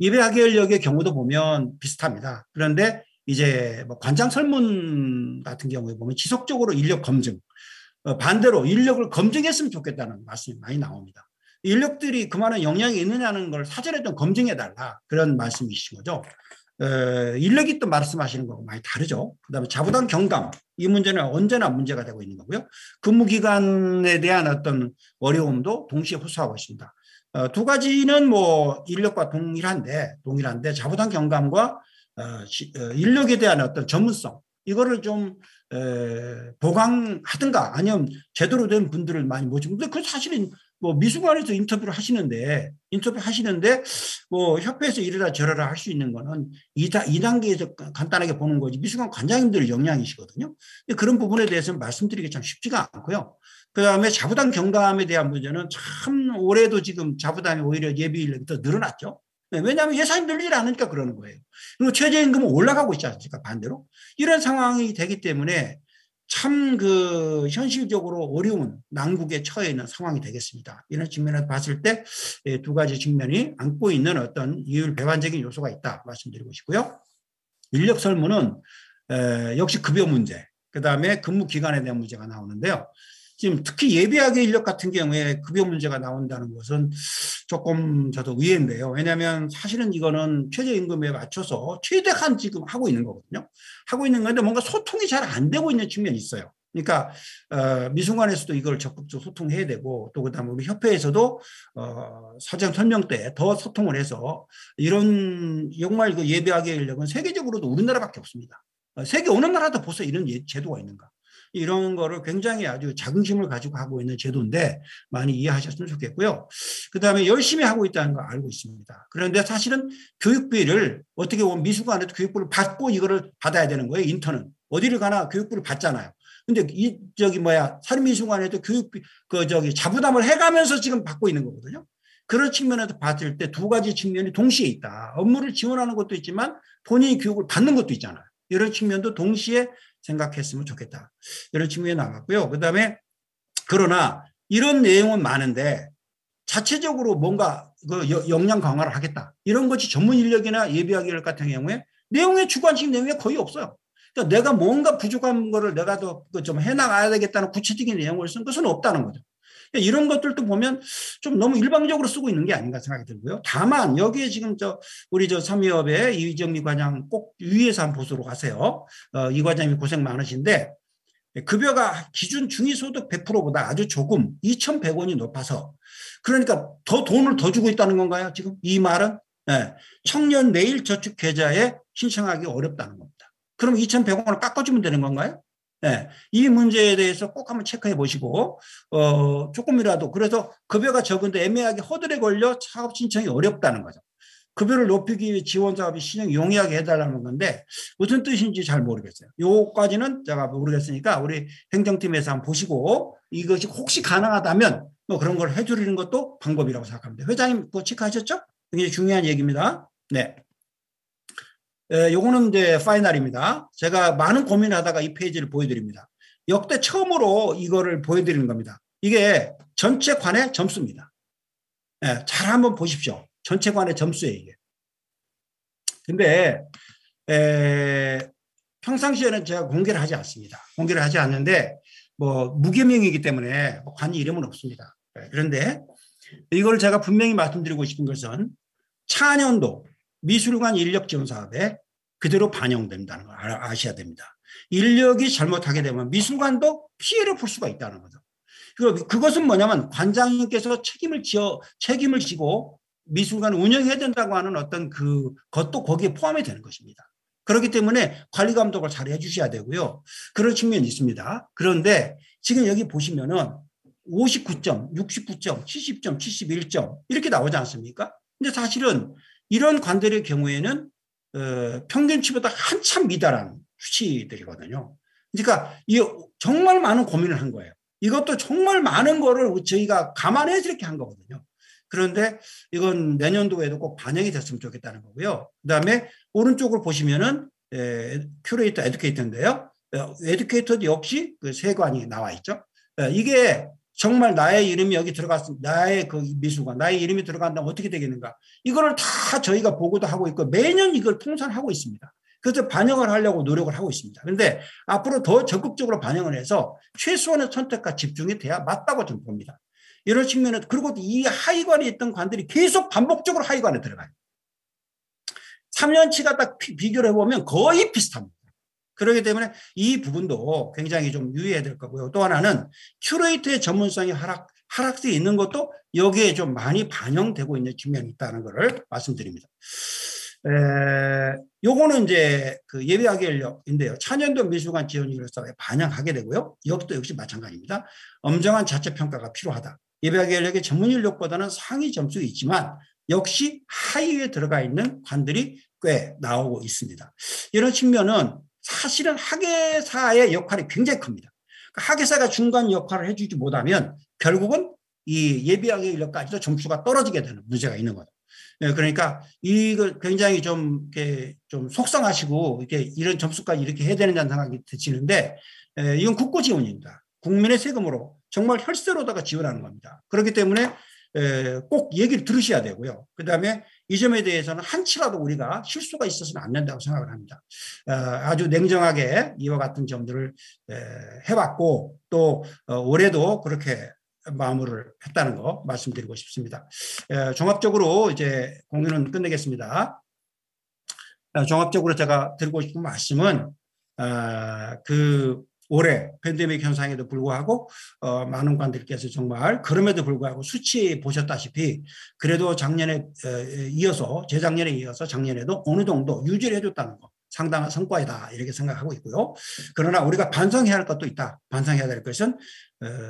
예배학연력의 경우도 보면 비슷합니다. 그런데 이제 뭐 관장 설문 같은 경우에 보면 지속적으로 인력 검증, 반대로 인력을 검증했으면 좋겠다는 말씀이 많이 나옵니다. 인력들이 그만한 역량이 있느냐는 걸 사전에 좀 검증해달라 그런 말씀이신 거죠. 인력이 또 말씀하시는 거하고 많이 다르죠. 그다음에 자부담 경감 이 문제는 언제나 문제가 되고 있는 거고요. 근무기간에 대한 어떤 어려움도 동시에 호소하고 있습니다. 2가지는 뭐 인력과 동일한데 자부담 경감과 인력에 대한 어떤 전문성 이거를 좀 보강하든가 아니면 제대로 된 분들을 많이 모시고 근데 그 사실은 뭐 미술관에서 인터뷰를 하시는데 뭐 협회에서 이래라 저래라 할 수 있는 거는 2단계에서 간단하게 보는 거지 미술관 관장님들 역량이시거든요. 그런 부분에 대해서는 말씀드리기 참 쉽지가 않고요. 그다음에 자부담 경감에 대한 문제는 참 올해도 지금 자부담이 오히려 예비 인력이 더 늘어났죠. 왜냐하면 예산이 늘지 않으니까 그러는 거예요. 그리고 최저임금은 올라가고 있지 않습니까? 반대로. 이런 상황이 되기 때문에 참 현실적으로 어려운 난국에 처해 있는 상황이 되겠습니다. 이런 측면에서 봤을 때 2가지 측면이 안고 있는 어떤 이율 배반적인 요소가 있다 말씀드리고 싶고요. 인력 설문은 역시 급여 문제, 그다음에 근무 기간에 대한 문제가 나오는데요. 지금 특히 예비학의 인력 같은 경우에 급여 문제가 나온다는 것은 조금 저도 의외인데요. 왜냐하면 사실은 이거는 최저임금에 맞춰서 최대한 지금 하고 있는 거거든요. 하고 있는 건데 뭔가 소통이 잘 안 되고 있는 측면이 있어요. 그러니까 미술관에서도 이걸 적극적으로 소통해야 되고 또 그다음에 우리 협회에서도 사전 설명 때 더 소통을 해서 이런 정말 예비학의 인력은 세계적으로도 우리나라밖에 없습니다. 세계 어느 나라도 벌써 이런 제도가 있는가. 이런 거를 굉장히 아주 자긍심을 가지고 하고 있는 제도인데 많이 이해하셨으면 좋겠고요. 그다음에 열심히 하고 있다는 걸 알고 있습니다. 그런데 사실은 교육비를 어떻게 보면 미술관에도 교육비를 받고 이거를 받아야 되는 거예요. 인턴은 어디를 가나 교육비를 받잖아요. 근데 사립미술관에도 교육비 자부담을 해가면서 지금 받고 있는 거거든요. 그런 측면에서 봤을 때 두 가지 측면이 동시에 있다. 업무를 지원하는 것도 있지만 본인이 교육을 받는 것도 있잖아요. 이런 측면도 동시에 생각했으면 좋겠다. 이런 측면이 나왔고요. 그다음에 그러나 이런 내용은 많은데 자체적으로 뭔가 역량 강화를 하겠다. 이런 것이 전문 인력이나 예비학 인력 같은 경우에 내용의 주관식 내용이 거의 없어요. 그러니까 내가 뭔가 부족한 거를 내가 더 좀 해나가야 되겠다는 구체적인 내용을 쓴 것은 없다는 거죠. 이런 것들도 보면 좀 너무 일방적으로 쓰고 있는 게 아닌가 생각이 들고요. 다만 여기에 지금 우리 삼위업의 이정미 과장 꼭 유의해서 한번 보도록 하세요. 이 과장님이 고생 많으신데 급여가 기준 중위소득 100%보다 아주 조금 2,100원이 높아서 그러니까 더 돈을 더 주고 있다는 건가요? 지금 이 말은 청년 내일 저축 계좌에 신청하기 어렵다는 겁니다. 그럼 2,100원을 깎아주면 되는 건가요? 이 문제에 대해서 꼭 한번 체크해 보시고 조금이라도 그래서 급여가 적은데 애매하게 허들에 걸려 사업 신청이 어렵다는 거죠. 급여를 높이기 위해 지원 사업이 신청 용이하게 해달라는 건데 무슨 뜻인지 잘 모르겠어요. 요까지는 제가 모르겠으니까 우리 행정팀에서 한번 보시고 이것이 혹시 가능하다면 뭐 그런 걸 해주는 것도 방법이라고 생각합니다. 회장님 그거 체크하셨죠? 굉장히 중요한 얘기입니다. 네. 요거는 이제 파이널입니다. 제가 많은 고민을 하다가 이 페이지를 보여드립니다. 역대 처음으로 이거를 보여드리는 겁니다. 이게 전체 관의 점수입니다. 잘 한번 보십시오. 전체 관의 점수예요, 이게. 근데, 평상시에는 제가 공개를 하지 않습니다. 공개를 하지 않는데, 무개명이기 때문에 관이 이름은 없습니다. 그런데 이걸 제가 분명히 말씀드리고 싶은 것은 차년도 미술관 인력 지원 사업에 그대로 반영된다는 걸 아셔야 됩니다. 인력이 잘못하게 되면 미술관도 피해를 볼 수가 있다는 거죠. 그것은 뭐냐면 관장님께서 책임을 지고 미술관을 운영해야 된다고 하는 어떤 그것도 거기에 포함이 되는 것입니다. 그렇기 때문에 관리 감독을 잘 해주셔야 되고요. 그런 측면이 있습니다. 그런데 지금 여기 보시면은 59점, 69점, 70점, 71점 이렇게 나오지 않습니까? 근데 사실은 이런 관들의 경우에는 평균치보다 한참 미달한 수치들이거든요. 그러니까 정말 많은 고민을 한 거예요. 이것도 정말 많은 거를 저희가 감안해서 이렇게 한 거거든요. 그런데 이건 내년도에도 꼭 반영이 됐으면 좋겠다는 거고요. 그다음에 오른쪽을 보시면은 큐레이터 에듀케이터인데요. 에듀케이터도 역시 그 세관이 나와 있죠. 이게 정말 나의 이름이 여기 들어갔습니다. 나의 그 미술관, 나의 이름이 들어간다면 어떻게 되겠는가. 이거를 다 저희가 보고도 하고 있고 매년 이걸 통산하고 있습니다. 그래서 반영을 하려고 노력을 하고 있습니다. 그런데 앞으로 더 적극적으로 반영을 해서 최소한의 선택과 집중이 돼야 맞다고 저는 봅니다. 이런 측면에서 그리고 이 하위관에 있던 관들이 계속 반복적으로 하위관에 들어가요. 3년치가 딱 비교를 해보면 거의 비슷합니다. 그렇기 때문에 이 부분도 굉장히 좀 유의해야 될 거고요. 또 하나는 큐레이터의 전문성이 하락세에 있는 것도 여기에 좀 많이 반영되고 있는 측면이 있다는 것을 말씀드립니다. 요거는 이제 그 예비학 인력인데요. 차년도 미술관 지원 인력사에 반영하게 되고요. 이것도 역시 마찬가지입니다. 엄정한 자체 평가가 필요하다. 예비학 인력의 전문 인력보다는 상위 점수가 있지만 역시 하위에 들어가 있는 관들이 꽤 나오고 있습니다. 이런 측면은 사실은 학예사의 역할이 굉장히 큽니다. 학예사가 중간 역할을 해주지 못하면 결국은 이 예비학 인력까지도 점수가 떨어지게 되는 문제가 있는 거죠. 그러니까 이걸 굉장히 좀 속상하시고 이런 점수까지 이렇게 해야 되는다는 생각이 드시는데 이건 국고 지원입니다. 국민의 세금으로 정말 혈세로다가 지원하는 겁니다. 그렇기 때문에 꼭 얘기를 들으셔야 되고요. 그다음에 이 점에 대해서는 한치라도 우리가 실수가 있어서는 안 된다고 생각을 합니다. 아주 냉정하게 이와 같은 점들을 해봤고 또 올해도 그렇게 마무리를 했다는 거 말씀드리고 싶습니다. 종합적으로 이제 공유는 끝내겠습니다. 종합적으로 제가 드리고 싶은 말씀은 올해 팬데믹 현상에도 불구하고 많은 관들께서 정말 그럼에도 불구하고 수치 보셨다시피 그래도 재작년에 이어서 작년에도 어느 정도 유지를 해줬다는 거 상당한 성과이다 이렇게 생각하고 있고요. 그러나 우리가 반성해야 할 것도 있다. 반성해야 될 것은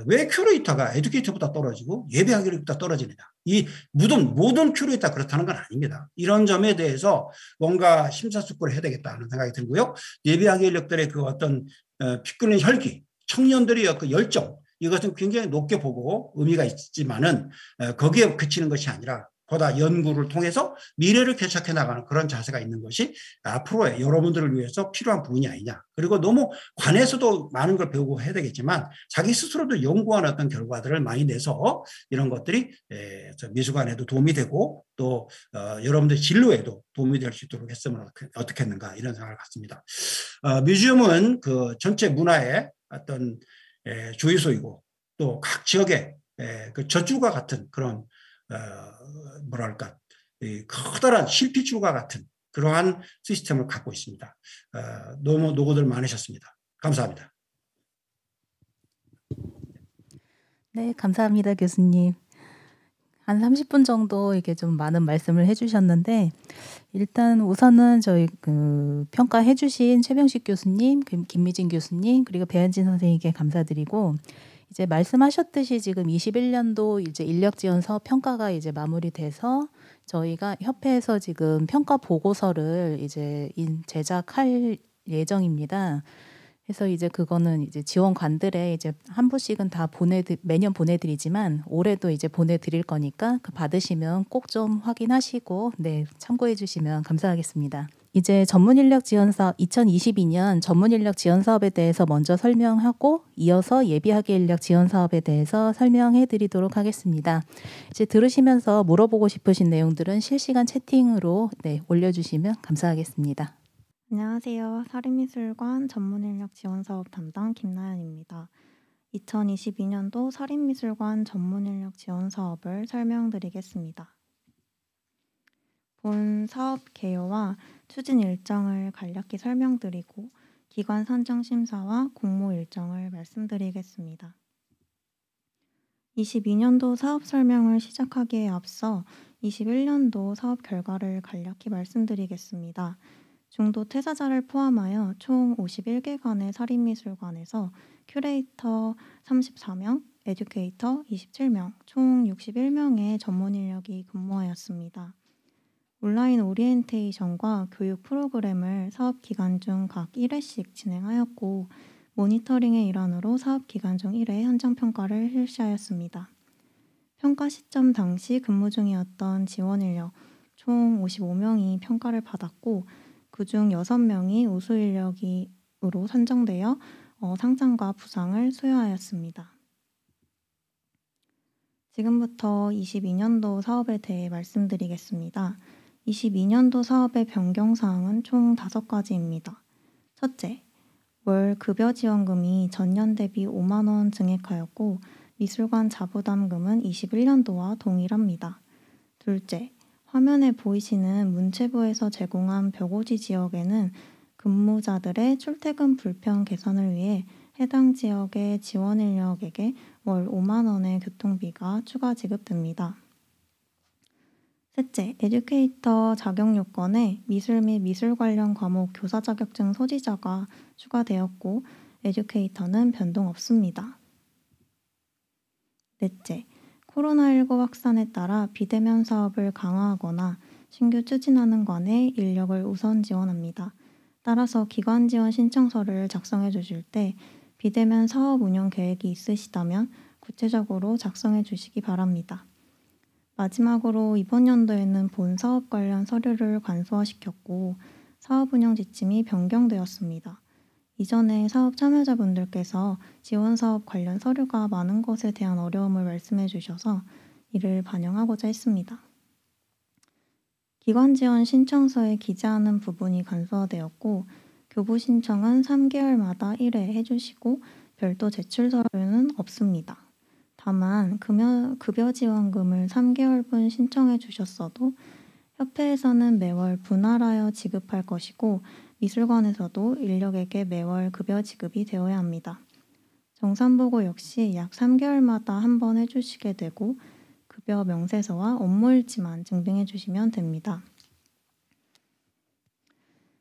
왜 큐레이터가 에듀케이터보다 떨어지고 예비학위력보다 떨어지느냐. 이 모든 큐레이터 그렇다는 건 아닙니다. 이런 점에 대해서 뭔가 심사숙고를 해야 되겠다는 생각이 들고요. 예비학위력들의 그 어떤 피 끓는 혈기, 청년들의 그 열정, 이것은 굉장히 높게 보고 의미가 있지만은 거기에 그치는 것이 아니라 보다 연구를 통해서 미래를 개척해 나가는 그런 자세가 있는 것이 앞으로의 여러분들을 위해서 필요한 부분이 아니냐. 그리고 너무 관에서도 많은 걸 배우고 해야 되겠지만 자기 스스로도 연구한 어떤 결과들을 많이 내서 이런 것들이 미술관에도 도움이 되고 또 여러분들 진로에도 도움이 될 수 있도록 했으면 어떻겠는가 이런 생각을 갖습니다. 뮤지엄은 그 전체 문화의 어떤 주유소이고 또 각 지역의 그 젖줄과 같은 그런 뭐랄까 커다란 실핏줄과 같은 그러한 시스템을 갖고 있습니다. 너무 노고들 많으셨습니다. 감사합니다. 네, 감사합니다, 교수님. 한 30분 정도 이렇게 좀 많은 말씀을 해주셨는데 일단 우선은 저희 그 평가해주신 최병식 교수님, 김미진 교수님 그리고 배현진 선생님께 감사드리고 이제 말씀하셨듯이 지금 21년도 이제 인력 지원 사업 평가가 이제 마무리돼서 저희가 협회에서 지금 평가 보고서를 이제 제작할 예정입니다. 그래서 이제 그거는 이제 지원관들에 이제 한 부씩은 다 매년 보내드리지만 올해도 이제 보내드릴 거니까 그 받으시면 꼭 좀 확인하시고 네 참고해 주시면 감사하겠습니다. 이제 전문인력 지원 사업 2022년 전문인력 지원 사업에 대해서 먼저 설명하고 이어서 예비학위 인력 지원 사업에 대해서 설명해 드리도록 하겠습니다. 이제 들으시면서 물어보고 싶으신 내용들은 실시간 채팅으로 네 올려주시면 감사하겠습니다. 안녕하세요. 사립미술관 전문인력 지원사업 담당 김나연입니다. 2022년도 사립미술관 전문인력 지원사업을 설명드리겠습니다. 본 사업 개요와 추진 일정을 간략히 설명드리고 기관 선정 심사와 공모 일정을 말씀드리겠습니다. 22년도 사업 설명을 시작하기에 앞서 21년도 사업 결과를 간략히 말씀드리겠습니다. 중도 퇴사자를 포함하여 총 51개관의 사립미술관에서 큐레이터 34명, 에듀케이터 27명, 총 61명의 전문 인력이 근무하였습니다. 온라인 오리엔테이션과 교육 프로그램을 사업 기간 중 각 1회씩 진행하였고 모니터링의 일환으로 사업 기간 중 1회 현장 평가를 실시하였습니다. 평가 시점 당시 근무 중이었던 지원 인력 총 55명이 평가를 받았고 그중 6명이 우수 인력으로 선정되어 상장과 부상을 수여하였습니다. 지금부터 22년도 사업에 대해 말씀드리겠습니다. 22년도 사업의 변경사항은 총 5가지입니다. 첫째, 월 급여 지원금이 전년 대비 5만 원 증액하였고 미술관 자부담금은 21년도와 동일합니다. 둘째, 화면에 보이시는 문체부에서 제공한 벽오지 지역에는 근무자들의 출퇴근 불편 개선을 위해 해당 지역의 지원 인력에게 월 5만 원의 교통비가 추가 지급됩니다. 셋째, 에듀케이터 자격 요건에 미술 및 미술 관련 과목 교사 자격증 소지자가 추가되었고 에듀케이터는 변동 없습니다. 넷째, 코로나19 확산에 따라 비대면 사업을 강화하거나 신규 추진하는 관에 인력을 우선 지원합니다. 따라서 기관 지원 신청서를 작성해 주실 때 비대면 사업 운영 계획이 있으시다면 구체적으로 작성해 주시기 바랍니다. 마지막으로 이번 연도에는 본 사업 관련 서류를 간소화시켰고 사업 운영 지침이 변경되었습니다. 이전에 사업 참여자분들께서 지원 사업 관련 서류가 많은 것에 대한 어려움을 말씀해 주셔서 이를 반영하고자 했습니다. 기관 지원 신청서에 기재하는 부분이 간소화되었고 교부 신청은 3개월마다 1회 해주시고 별도 제출 서류는 없습니다. 다만 급여 지원금을 3개월분 신청해 주셨어도 협회에서는 매월 분할하여 지급할 것이고 미술관에서도 인력에게 매월 급여 지급이 되어야 합니다. 정산보고 역시 약 3개월마다 한 번 해주시게 되고 급여 명세서와 업무일지만 증빙해 주시면 됩니다.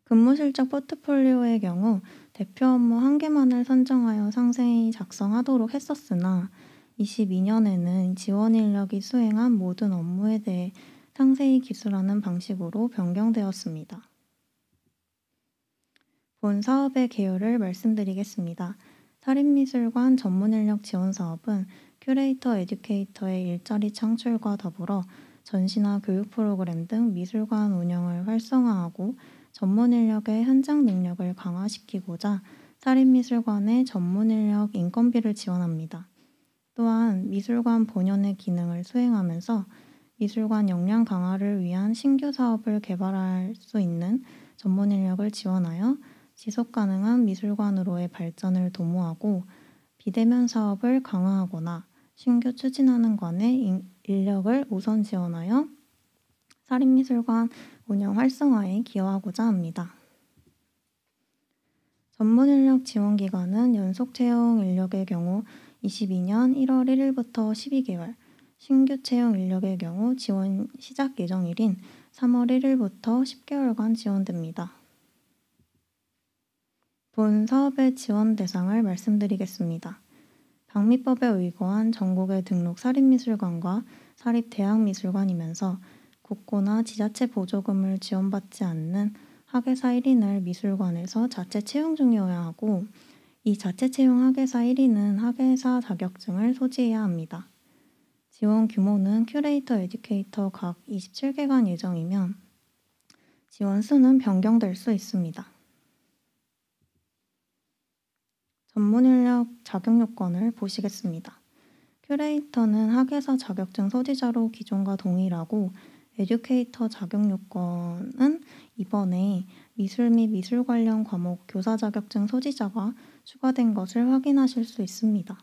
근무 실적 포트폴리오의 경우 대표 업무 한 개만을 선정하여 상세히 작성하도록 했었으나 22년에는 지원 인력이 수행한 모든 업무에 대해 상세히 기술하는 방식으로 변경되었습니다. 본 사업의 개요를 말씀드리겠습니다. 사립미술관 전문인력 지원 사업은 큐레이터 에듀케이터의 일자리 창출과 더불어 전시나 교육 프로그램 등 미술관 운영을 활성화하고 전문인력의 현장 능력을 강화시키고자 사립미술관의 전문인력 인건비를 지원합니다. 또한 미술관 본연의 기능을 수행하면서 미술관 역량 강화를 위한 신규 사업을 개발할 수 있는 전문인력을 지원하여 지속가능한 미술관으로의 발전을 도모하고 비대면 사업을 강화하거나 신규 추진하는 관의 인력을 우선 지원하여 사립미술관 운영 활성화에 기여하고자 합니다. 전문인력 지원 기간은 연속 채용 인력의 경우 22년 1월 1일부터 12개월, 신규 채용 인력의 경우 지원 시작 예정일인 3월 1일부터 10개월간 지원됩니다. 본 사업의 지원 대상을 말씀드리겠습니다. 방미법에 의거한 전국의 등록 사립미술관과 사립대학미술관이면서 국고나 지자체 보조금을 지원받지 않는 학예사 1인을 미술관에서 자체 채용 중이어야 하고 이 자체 채용 학예사 1인은 학예사 자격증을 소지해야 합니다. 지원 규모는 큐레이터 에듀케이터 각 27개간 예정이면 지원 수는 변경될 수 있습니다. 전문인력 자격 요건을 보시겠습니다. 큐레이터는 학예사 자격증 소지자로 기존과 동일하고 에듀케이터 자격 요건은 이번에 미술 및 미술 관련 과목 교사 자격증 소지자가 추가된 것을 확인하실 수 있습니다.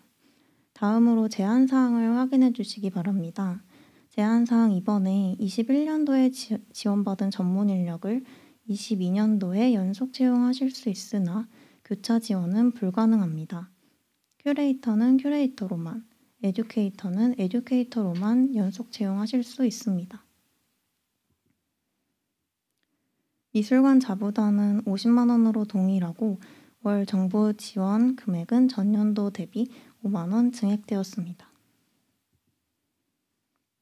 다음으로 제한사항을 확인해 주시기 바랍니다. 제한사항 2번에 21년도에 지원받은 전문인력을 22년도에 연속 채용하실 수 있으나 교차 지원은 불가능합니다. 큐레이터는 큐레이터로만, 에듀케이터는 에듀케이터로만 연속 채용하실 수 있습니다. 미술관 자부담은 50만 원으로 동일하고 월 정부 지원 금액은 전년도 대비 5만 원 증액되었습니다.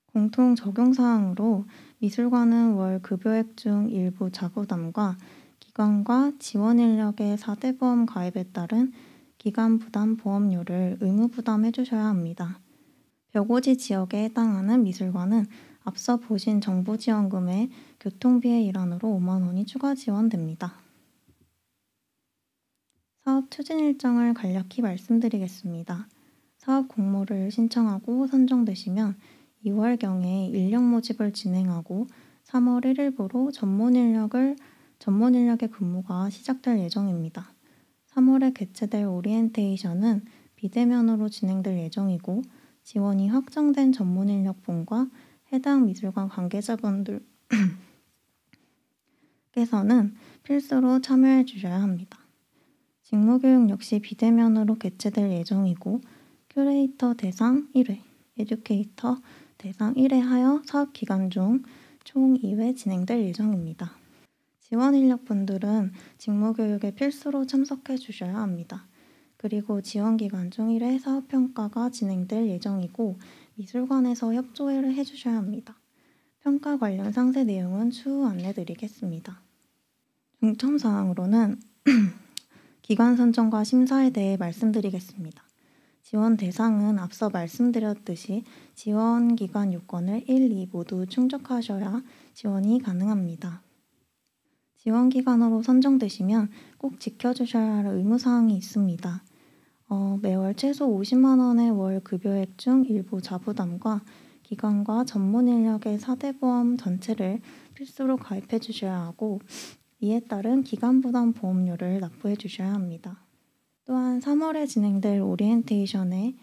공통 적용사항으로 미술관은 월 급여액 중 일부 자부담과 기관과 지원 인력의 4대 보험 가입에 따른 기간 부담 보험료를 의무 부담해 주셔야 합니다. 벽오지 지역에 해당하는 미술관은 앞서 보신 정부 지원금의 교통비의 일환으로 5만 원이 추가 지원됩니다. 사업 추진 일정을 간략히 말씀드리겠습니다. 사업 공모를 신청하고 선정되시면 2월경에 인력 모집을 진행하고 3월 1일부로 전문인력의 근무가 시작될 예정입니다. 3월에 개최될 오리엔테이션은 비대면으로 진행될 예정이고 지원이 확정된 전문인력분과 해당 미술관 관계자분들께서는 필수로 참여해 주셔야 합니다. 직무교육 역시 비대면으로 개최될 예정이고 큐레이터 대상 1회, 에듀케이터 대상 1회 하여 사업 기간 중 총 2회 진행될 예정입니다. 지원 인력분들은 직무교육에 필수로 참석해 주셔야 합니다. 그리고 지원 기간 중 1회 사업평가가 진행될 예정이고 미술관에서 협조를 해주셔야 합니다. 평가 관련 상세 내용은 추후 안내드리겠습니다. 중점사항으로는 기관 선정과 심사에 대해 말씀드리겠습니다. 지원 대상은 앞서 말씀드렸듯이 지원 기간 요건을 1, 2 모두 충족하셔야 지원이 가능합니다. 지원 기관으로 선정되시면 꼭 지켜주셔야 할 의무사항이 있습니다. 매월 최소 50만 원의 월 급여액 중 일부 자부담과 기관과 전문 인력의 4대 보험 전체를 필수로 가입해 주셔야 하고 이에 따른 기간 부담 보험료를 납부해 주셔야 합니다. 또한 3월에 진행될 오리엔테이션에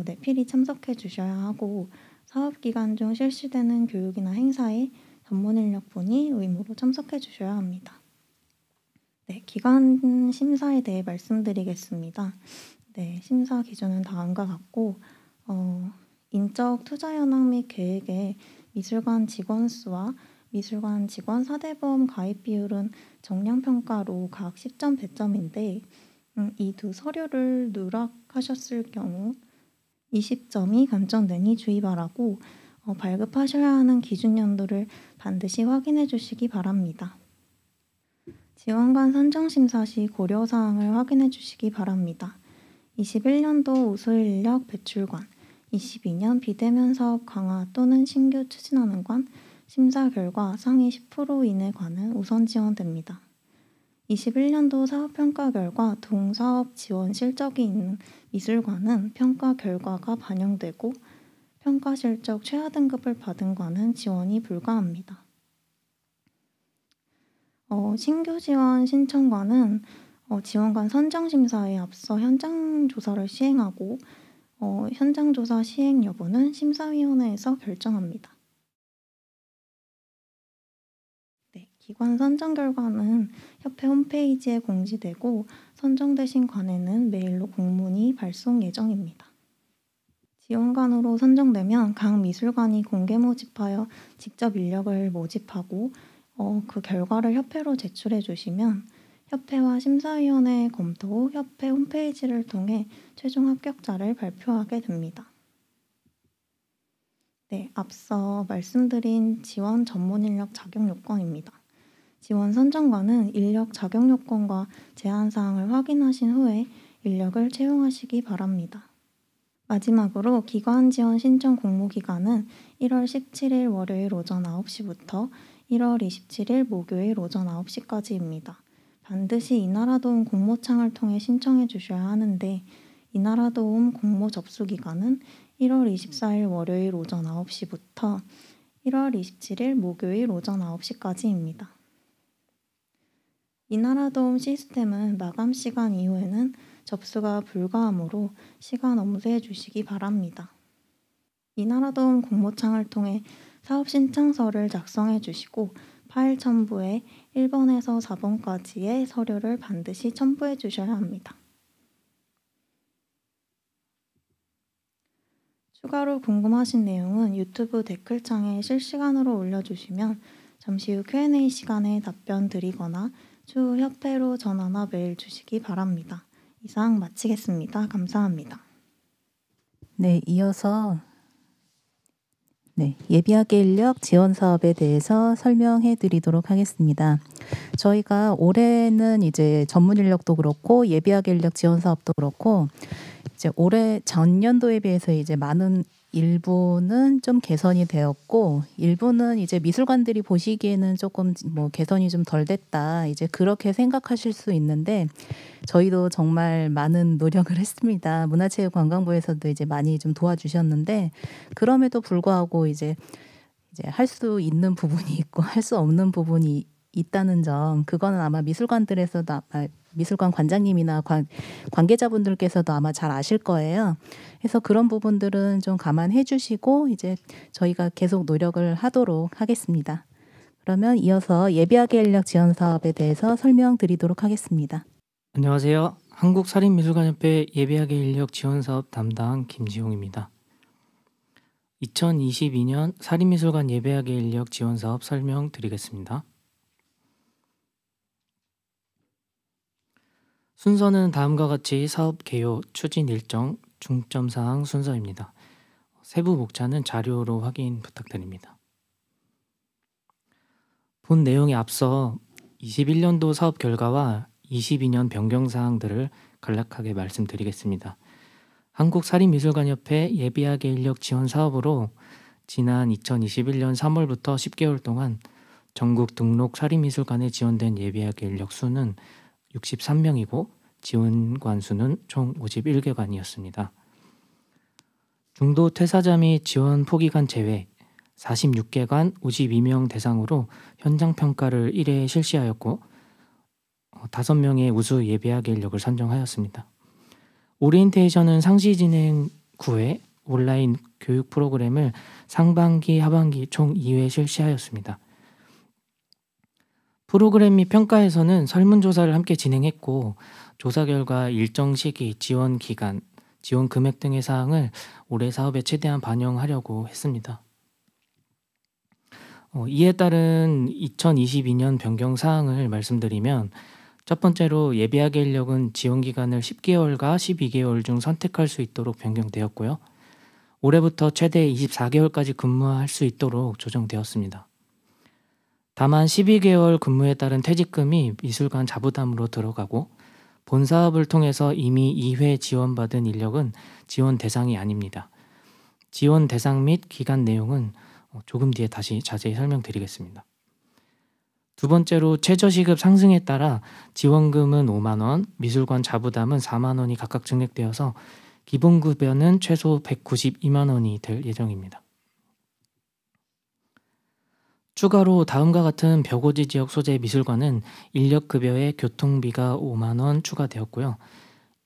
내필히 참석해 주셔야 하고 사업 기간 중 실시되는 교육이나 행사에 전문 인력분이 의무로 참석해 주셔야 합니다. 네, 기관 심사에 대해 말씀드리겠습니다. 네, 심사 기준은 다음과 같고 인적 투자 현황 및 계획에 미술관 직원 수와 미술관 직원 4대 보험 가입 비율은 정량평가로 각 10점 100점인데 이 두 서류를 누락하셨을 경우 20점이 감점되니 주의 바라고 발급하셔야 하는 기준 연도를 반드시 확인해 주시기 바랍니다. 지원관 선정심사 시 고려사항을 확인해 주시기 바랍니다. 21년도 우수인력 배출관, 22년 비대면 사업 강화 또는 신규 추진하는 관, 심사 결과 상위 10% 이내 관은 우선 지원됩니다. 21년도 사업평가 결과 동사업 지원 실적이 있는 미술관은 평가 결과가 반영되고 평가 실적 최하 등급을 받은 관은 지원이 불가합니다. 신규 지원 신청관은 지원관 선정심사에 앞서 현장 조사를 시행하고 현장 조사 시행 여부는 심사위원회에서 결정합니다. 기관 선정 결과는 협회 홈페이지에 공지되고 선정되신 관에는 메일로 공문이 발송 예정입니다. 지원관으로 선정되면 각 미술관이 공개 모집하여 직접 인력을 모집하고 그 결과를 협회로 제출해 주시면 협회와 심사위원회의 검토 후 협회 홈페이지를 통해 최종 합격자를 발표하게 됩니다. 앞서 말씀드린 지원 전문 인력 자격 요건입니다. 지원 선정관은 인력 자격 요건과 제한 사항을 확인하신 후에 인력을 채용하시기 바랍니다. 마지막으로 기관 지원 신청 공모 기간은 1월 17일 월요일 오전 9시부터 1월 27일 목요일 오전 9시까지입니다. 반드시 이나라도움 공모창을 통해 신청해 주셔야 하는데 이나라도움 공모 접수 기간은 1월 24일 월요일 오전 9시부터 1월 27일 목요일 오전 9시까지입니다. 이나라도움 시스템은 마감 시간 이후에는 접수가 불가하므로 시간 엄수해 주시기 바랍니다. 이나라도움 공모창을 통해 사업 신청서를 작성해 주시고 파일 첨부에 1번에서 4번까지의 서류를 반드시 첨부해 주셔야 합니다. 추가로 궁금하신 내용은 유튜브 댓글창에 실시간으로 올려주시면 잠시 후 Q&A 시간에 답변 드리거나 추후 협회로 전화나 메일 주시기 바랍니다. 이상 마치겠습니다. 감사합니다. 네, 이어서 예비학예 인력 지원 사업에 대해서 설명해 드리도록 하겠습니다. 저희가 올해는 이제 전문 인력도 그렇고 예비학예 인력 지원 사업도 그렇고 이제 올해 전년도에 비해서 이제 많은 일부는 좀 개선이 되었고 일부는 이제 미술관들이 보시기에는 조금 개선이 좀 덜 됐다. 이제 그렇게 생각하실 수 있는데 저희도 정말 많은 노력을 했습니다. 문화체육관광부에서도 이제 많이 좀 도와주셨는데 그럼에도 불구하고 이제 할 수 있는 부분이 있고 할 수 없는 부분이 있다는 점, 그거는 아마 미술관들에서도 미술관 관장님이나 관계자분들께서도 아마 잘 아실 거예요. 그래서 그런 부분들은 좀 감안해 주시고 이제 저희가 계속 노력을 하도록 하겠습니다. 그러면 이어서 예비학예 인력 지원 사업에 대해서 설명드리도록 하겠습니다. 안녕하세요. 한국사립미술관협회 예비학예 인력 지원 사업 담당 김지용입니다. 2022년 사립미술관 예비학예 인력 지원 사업 설명드리겠습니다. 순서는 다음과 같이 사업 개요, 추진 일정, 중점 사항 순서입니다. 세부 목차는 자료로 확인 부탁드립니다. 본 내용에 앞서 21년도 사업 결과와 22년 변경 사항들을 간략하게 말씀드리겠습니다. 한국사립미술관협회 예비학예 인력 지원 사업으로 지난 2021년 3월부터 10개월 동안 전국 등록 사립미술관에 지원된 예비학예 인력 수는 63명이고 지원관 수는 총 51개관이었습니다. 중도 퇴사자 및 지원 포기관 제외 46개관 52명 대상으로 현장 평가를 1회 실시하였고 5명의 우수 예비학예 인력을 선정하였습니다. 오리엔테이션은 상시 진행 9회, 온라인 교육 프로그램을 상반기, 하반기 총 2회 실시하였습니다. 프로그램 및 평가에서는 설문조사를 함께 진행했고 조사 결과 일정 시기, 지원 기간, 지원 금액 등의 사항을 올해 사업에 최대한 반영하려고 했습니다. 이에 따른 2022년 변경 사항을 말씀드리면 첫 번째로 예비학예 인력은 지원 기간을 10개월과 12개월 중 선택할 수 있도록 변경되었고요. 올해부터 최대 24개월까지 근무할 수 있도록 조정되었습니다. 다만 12개월 근무에 따른 퇴직금이 미술관 자부담으로 들어가고 본 사업을 통해서 이미 2회 지원받은 인력은 지원 대상이 아닙니다. 지원 대상 및 기간 내용은 조금 뒤에 다시 자세히 설명드리겠습니다. 두 번째로 최저시급 상승에 따라 지원금은 5만 원, 미술관 자부담은 4만 원이 각각 증액되어서 기본급여는 최소 192만 원이 될 예정입니다. 추가로 다음과 같은 벽오지 지역 소재 미술관은 인력급여에 교통비가 5만 원 추가되었고요.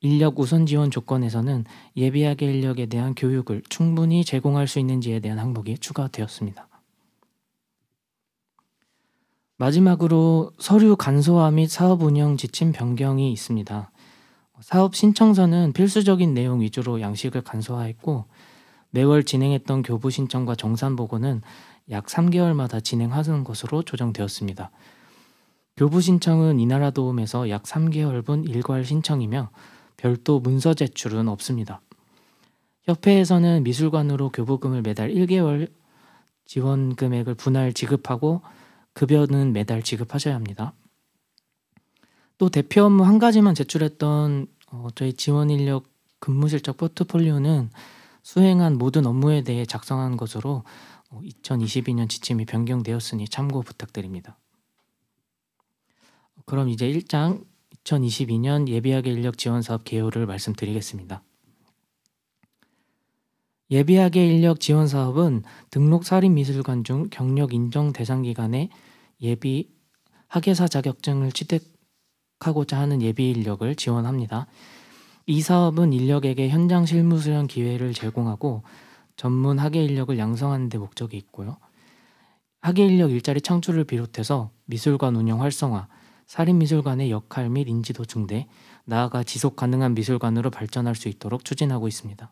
인력 우선 지원 조건에서는 예비학예 인력에 대한 교육을 충분히 제공할 수 있는지에 대한 항목이 추가되었습니다. 마지막으로 서류 간소화 및 사업 운영 지침 변경이 있습니다. 사업 신청서는 필수적인 내용 위주로 양식을 간소화했고 매월 진행했던 교부 신청과 정산 보고는 약 3개월마다 진행하는 것으로 조정되었습니다. 교부 신청은 이나라 도움에서 약 3개월분 일괄 신청이며 별도 문서 제출은 없습니다. 협회에서는 미술관으로 교부금을 매달 1개월 지원 금액을 분할 지급하고 급여는 매달 지급하셔야 합니다. 또 대표 업무 한 가지만 제출했던 저희 지원 인력 근무 실적 포트폴리오는 수행한 모든 업무에 대해 작성한 것으로 2022년 지침이 변경되었으니 참고 부탁드립니다. 그럼 이제 1장 2022년 예비학예 인력 지원 사업 개요를 말씀드리겠습니다. 예비학예 인력 지원 사업은 등록 사립미술관 중 경력 인정 대상 기관에 예비 학예사 자격증을 취득하고자 하는 예비 인력을 지원합니다. 이 사업은 인력에게 현장 실무 수련 기회를 제공하고 전문 학예 인력을 양성하는 데 목적이 있고요. 학예 인력 일자리 창출을 비롯해서 미술관 운영 활성화, 사립미술관의 역할 및 인지도 증대, 나아가 지속 가능한 미술관으로 발전할 수 있도록 추진하고 있습니다.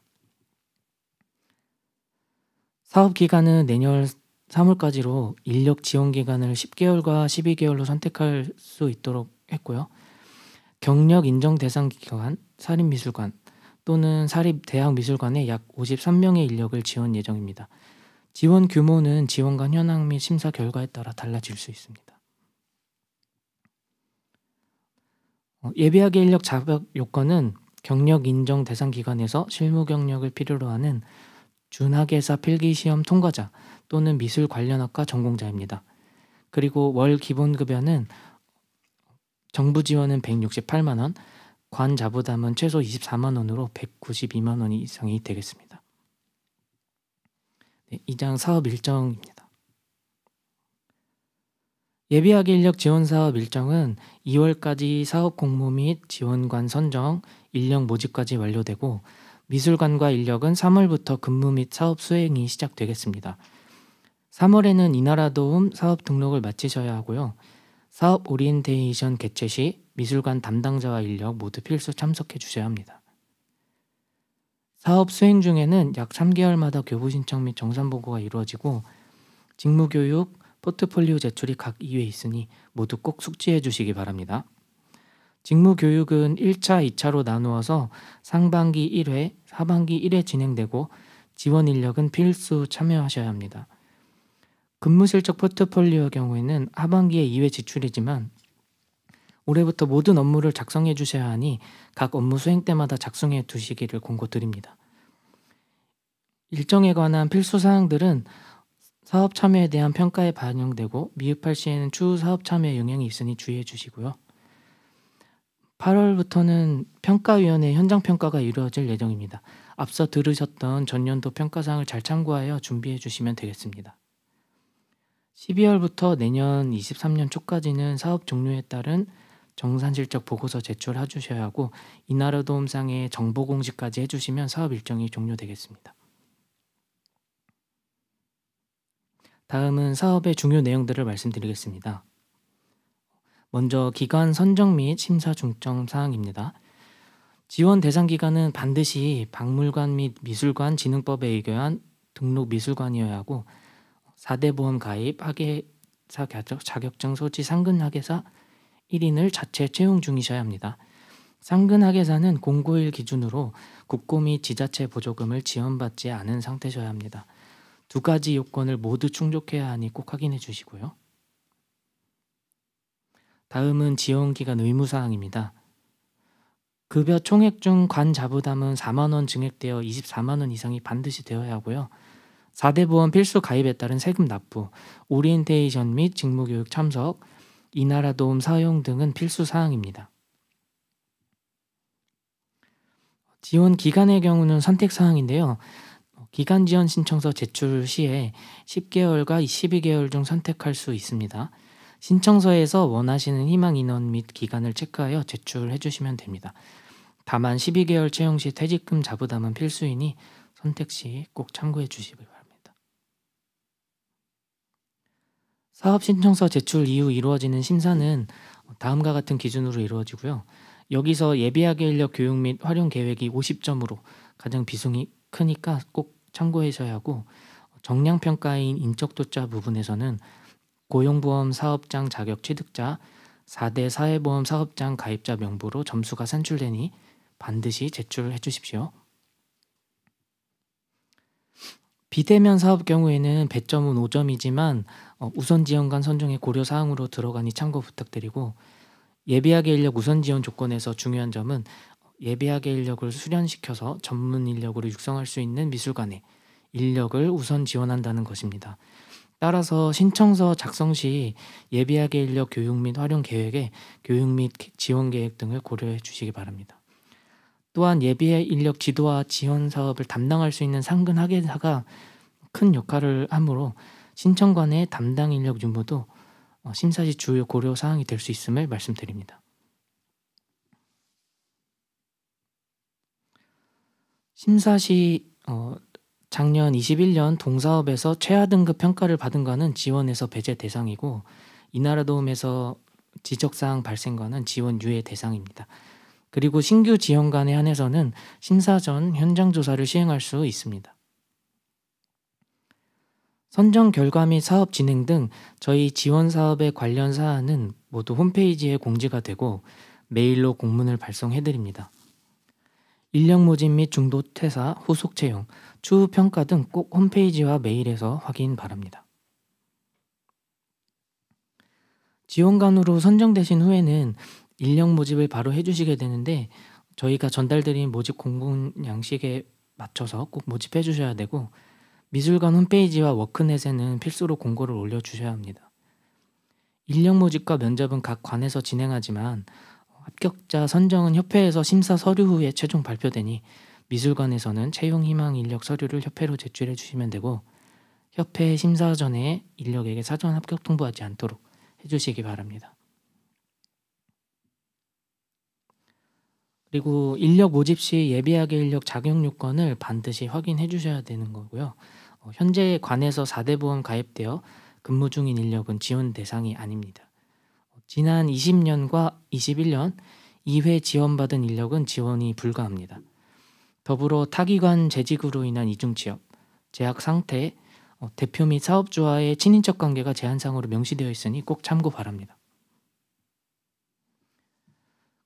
사업 기간은 내년 3월까지로 인력 지원 기간을 10개월과 12개월로 선택할 수 있도록 했고요. 경력 인정 대상 기관, 사립미술관 또는 사립대학미술관에 약 53명의 인력을 지원 예정입니다. 지원 규모는 지원관 현황 및 심사 결과에 따라 달라질 수 있습니다. 예비학예 인력 자격 요건은 경력 인정 대상 기관에서 실무 경력을 필요로 하는 준학예사 필기시험 통과자 또는 미술 관련 학과 전공자입니다. 그리고 월 기본급여는 정부 지원은 168만 원, 관 자부담은 최소 24만 원으로 192만 원 이상이 되겠습니다. 네, 2장 사업 일정입니다. 예비학예 인력 지원 사업 일정은 2월까지 사업 공모 및 지원관 선정, 인력 모집까지 완료되고 미술관과 인력은 3월부터 근무 및 사업 수행이 시작되겠습니다. 3월에는 이나라 도움 사업 등록을 마치셔야 하고요. 사업 오리엔테이션 개최 시 미술관 담당자와 인력 모두 필수 참석해 주셔야 합니다. 사업 수행 중에는 약 3개월마다 교부 신청 및 정산 보고가 이루어지고 직무교육, 포트폴리오 제출이 각 2회 있으니 모두 꼭 숙지해 주시기 바랍니다. 직무교육은 1차, 2차로 나누어서 상반기 1회, 하반기 1회 진행되고 지원 인력은 필수 참여하셔야 합니다. 근무실적 포트폴리오의 경우에는 하반기에 2회 지출이지만 올해부터 모든 업무를 작성해 주셔야 하니 각 업무 수행 때마다 작성해 두시기를 권고드립니다. 일정에 관한 필수 사항들은 사업 참여에 대한 평가에 반영되고 미흡할 시에는 추후 사업 참여에 영향이 있으니 주의해 주시고요. 8월부터는 평가위원회 현장평가가 이루어질 예정입니다. 앞서 들으셨던 전년도 평가사항을 잘 참고하여 준비해 주시면 되겠습니다. 12월부터 내년 23년 초까지는 사업 종료에 따른 정산실적 보고서 제출해 주셔야 하고 이나라 도움상의 정보 공지까지 해주시면 사업 일정이 종료되겠습니다. 다음은 사업의 중요 내용들을 말씀드리겠습니다. 먼저 기관 선정 및 심사 중점 사항입니다. 지원 대상 기관은 반드시 박물관 및 미술관 진흥법에 의거한 등록 미술관이어야 하고 4대 보험 가입, 학예사 자격증 소지 상근 학예사 1인을 자체 채용 중이셔야 합니다. 상근 학예사는 공고일 기준으로 국고 및 지자체 보조금을 지원받지 않은 상태셔야 합니다. 두 가지 요건을 모두 충족해야 하니 꼭 확인해 주시고요. 다음은 지원기간 의무사항입니다. 급여 총액 중 관자부담은 4만 원 증액되어 24만 원 이상이 반드시 되어야 하고요. 4대 보험 필수 가입에 따른 세금 납부, 오리엔테이션 및 직무교육 참석, 이나라 도움 사용 등은 필수 사항입니다. 지원 기간의 경우는 선택 사항인데요. 기간 지원 신청서 제출 시에 10개월과 12개월 중 선택할 수 있습니다. 신청서에서 원하시는 희망 인원 및 기간을 체크하여 제출해 주시면 됩니다. 다만 12개월 채용 시 퇴직금 자부담은 필수이니 선택 시 꼭 참고해 주시기 바랍니다. 사업 신청서 제출 이후 이루어지는 심사는 다음과 같은 기준으로 이루어지고요. 여기서 예비학예 인력 교육 및 활용 계획이 50점으로 가장 비중이 크니까 꼭 참고하셔야 하고, 정량평가인 인적도자 부분에서는 고용보험 사업장 자격 취득자, 4대 사회보험 사업장 가입자 명부로 점수가 산출되니 반드시 제출해 주십시오. 비대면 사업 경우에는 배점은 5점이지만 우선 지원관 선정의 고려 사항으로 들어가니 참고 부탁드리고, 예비학예 인력 우선 지원 조건에서 중요한 점은 예비학예 인력을 수련시켜서 전문 인력으로 육성할 수 있는 미술관에 인력을 우선 지원한다는 것입니다. 따라서 신청서 작성 시 예비학예 인력 교육 및 활용 계획에 교육 및 지원 계획 등을 고려해 주시기 바랍니다. 또한 예비의 인력 지도와 지원 사업을 담당할 수 있는 상근 학예사가 큰 역할을 하므로 신청관의 담당 인력 유무도 심사 시 주요 고려 사항이 될 수 있음을 말씀드립니다. 심사 시 작년 21년 동사업에서 최하 등급 평가를 받은 과는 지원에서 배제 대상이고, 이나라 도움에서 지적사항 발생과는 지원 유예 대상입니다. 그리고 신규 지원관에 한해서는 심사 전 현장 조사를 시행할 수 있습니다. 선정 결과 및 사업 진행 등 저희 지원 사업에 관련 사안은 모두 홈페이지에 공지가 되고 메일로 공문을 발송해드립니다. 인력 모집 및 중도 퇴사, 후속 채용, 추후 평가 등 꼭 홈페이지와 메일에서 확인 바랍니다. 지원관으로 선정되신 후에는 인력 모집을 바로 해주시게 되는데, 저희가 전달드린 모집 공문 양식에 맞춰서 꼭 모집해 주셔야 되고, 미술관 홈페이지와 워크넷에는 필수로 공고를 올려주셔야 합니다. 인력 모집과 면접은 각 관에서 진행하지만 합격자 선정은 협회에서 심사 서류 후에 최종 발표되니 미술관에서는 채용 희망 인력 서류를 협회로 제출해 주시면 되고, 협회 심사 전에 인력에게 사전 합격 통보하지 않도록 해주시기 바랍니다. 그리고 인력 모집 시 예비학예 인력 자격 요건을 반드시 확인해 주셔야 되는 거고요. 현재 관에서 4대 보험 가입되어 근무 중인 인력은 지원 대상이 아닙니다. 지난 20년과 21년 2회 지원받은 인력은 지원이 불가합니다. 더불어 타기관 재직으로 인한 이중 취업, 재학 상태, 대표 및 사업주와의 친인척 관계가 제한사항으로 명시되어 있으니 꼭 참고 바랍니다.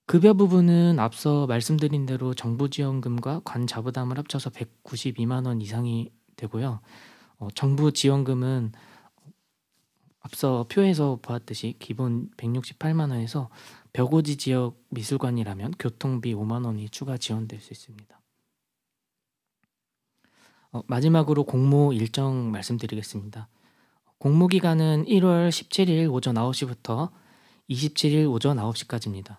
급여 부분은 앞서 말씀드린 대로 정부 지원금과 관 자부담을 합쳐서 192만 원 이상이 되고요. 정부 지원금은 앞서 표에서 보았듯이 기본 168만 원에서 벽오지 지역 미술관이라면 교통비 5만 원이 추가 지원될 수 있습니다. 마지막으로 공모 일정 말씀드리겠습니다. 공모 기간은 1월 17일 오전 9시부터 27일 오전 9시까지입니다.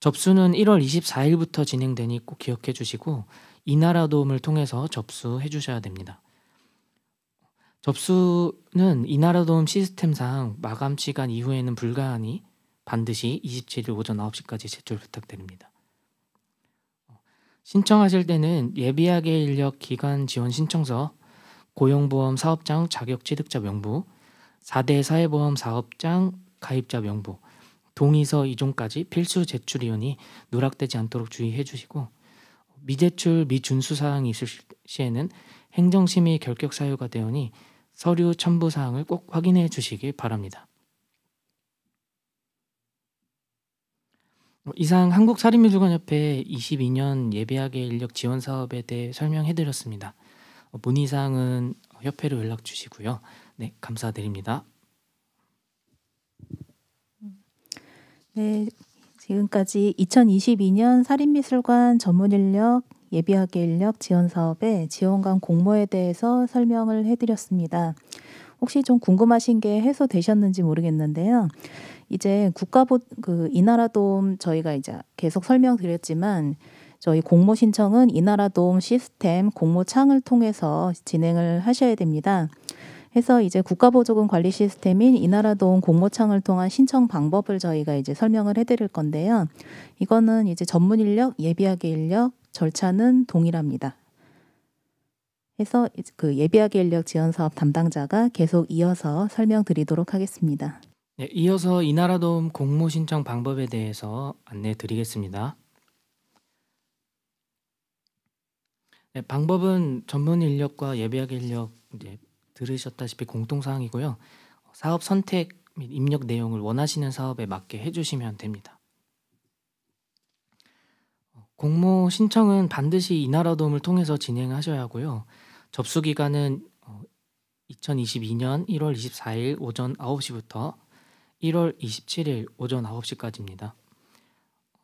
접수는 1월 24일부터 진행되니 꼭 기억해 주시고 이나라 도움을 통해서 접수해 주셔야 됩니다. 접수는 이나라 도움 시스템상 마감 시간 이후에는 불가하니 반드시 27일 오전 9시까지 제출 부탁드립니다. 신청하실 때는 예비학예 인력 기관 지원 신청서, 고용보험 사업장 자격 취득자 명부, 4대 사회보험 사업장 가입자 명부, 동의서 이종까지 필수 제출이오니 누락되지 않도록 주의해 주시고, 미제출 미준수 사항이 있을 시에는 행정심의 결격 사유가 되오니 서류 첨부 사항을 꼭 확인해 주시기 바랍니다. 이상 한국사립미술관협회 22년 예비학예 인력 지원 사업에 대해 설명해 드렸습니다. 문의사항은 협회로 연락 주시고요. 네, 감사드립니다. 네, 지금까지 2022년 사립미술관 전문인력 예비학예 인력 지원 사업의 지원관 공모에 대해서 설명을 해드렸습니다. 혹시 좀 궁금하신 게 해소되셨는지 모르겠는데요. 이제 이나라돔 저희가 이제 계속 설명드렸지만 저희 공모 신청은 이나라돔 시스템 공모창을 통해서 진행을 하셔야 됩니다. 해서 이제 국가보조금 관리 시스템인 이나라돔 공모창을 통한 신청 방법을 저희가 이제 설명을 해드릴 건데요. 이거는 이제 전문 인력, 예비학예 인력 절차는 동일합니다. 해서 그 예비학예 인력 지원 사업 담당자가 계속 이어서 설명드리도록 하겠습니다. 네, 이어서 이나라돔 공모 신청 방법에 대해서 안내 드리겠습니다. 네, 방법은 전문 인력과 예비학예 인력 이제 들으셨다시피 공통사항이고요. 사업 선택 및 입력 내용을 원하시는 사업에 맞게 해주시면 됩니다. 공모 신청은 반드시 이나라돔을 통해서 진행하셔야 하고요. 접수 기간은 2022년 1월 24일 오전 9시부터 1월 27일 오전 9시까지입니다.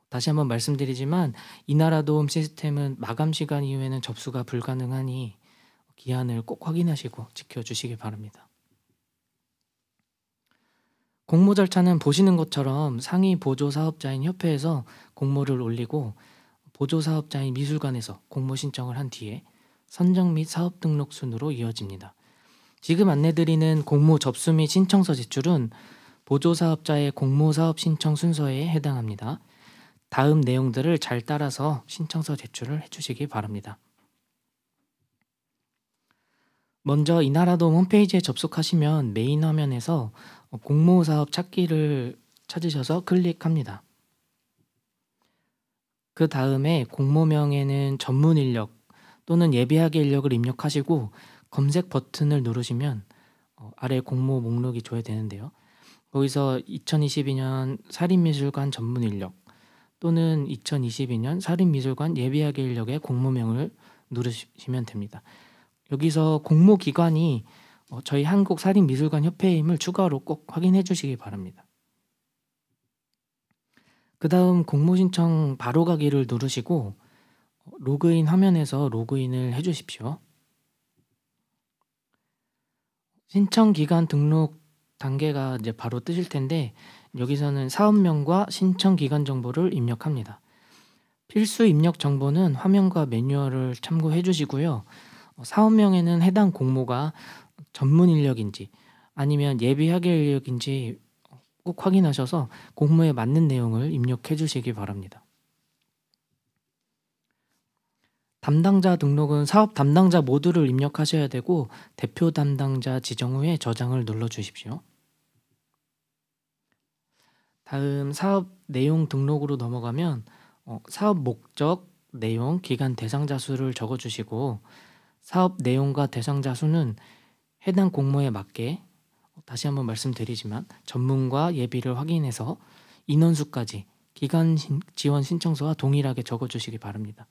다시 한번 말씀드리지만 이나라돔 시스템은 마감 시간 이후에는 접수가 불가능하니 기한을 꼭 확인하시고 지켜주시기 바랍니다. 공모 절차는 보시는 것처럼 상위 보조사업자인 협회에서 공모를 올리고 보조사업자인 미술관에서 공모 신청을 한 뒤에 선정 및 사업 등록 순으로 이어집니다. 지금 안내드리는 공모 접수 및 신청서 제출은 보조사업자의 공모사업 신청 순서에 해당합니다. 다음 내용들을 잘 따라서 신청서 제출을 해주시기 바랍니다. 먼저 이나라돔 홈페이지에 접속하시면 메인 화면에서 공모사업 찾기를 찾으셔서 클릭합니다. 그 다음에 공모명에는 전문 인력 또는 예비학예 인력을 입력하시고 검색 버튼을 누르시면 아래 공모 목록이 조회되는데요. 거기서 2022년 사립미술관 전문 인력 또는 2022년 사립미술관 예비학예 인력의 공모명을 누르시면 됩니다. 여기서 공모 기관이 저희 한국사립미술관협회임을 추가로 꼭 확인해 주시기 바랍니다. 그 다음 공모 신청 바로 가기를 누르시고 로그인 화면에서 로그인을 해 주십시오. 신청 기간 등록 단계가 이제 바로 뜨실 텐데 여기서는 사업명과 신청 기간 정보를 입력합니다. 필수 입력 정보는 화면과 매뉴얼을 참고해 주시고요. 사업명에는 해당 공모가 전문 인력인지 아니면 예비학예 인력인지 꼭 확인하셔서 공모에 맞는 내용을 입력해 주시기 바랍니다. 담당자 등록은 사업 담당자 모두를 입력하셔야 되고 대표 담당자 지정 후에 저장을 눌러 주십시오. 다음 사업 내용 등록으로 넘어가면 사업 목적, 내용, 기간 대상자 수를 적어 주시고 사업 내용과 대상자 수는 해당 공모에 맞게 다시 한번 말씀드리지만 전문과 예비를 확인해서 인원수까지 기간 지원 신청서와 동일하게 적어 주시기 바랍니다.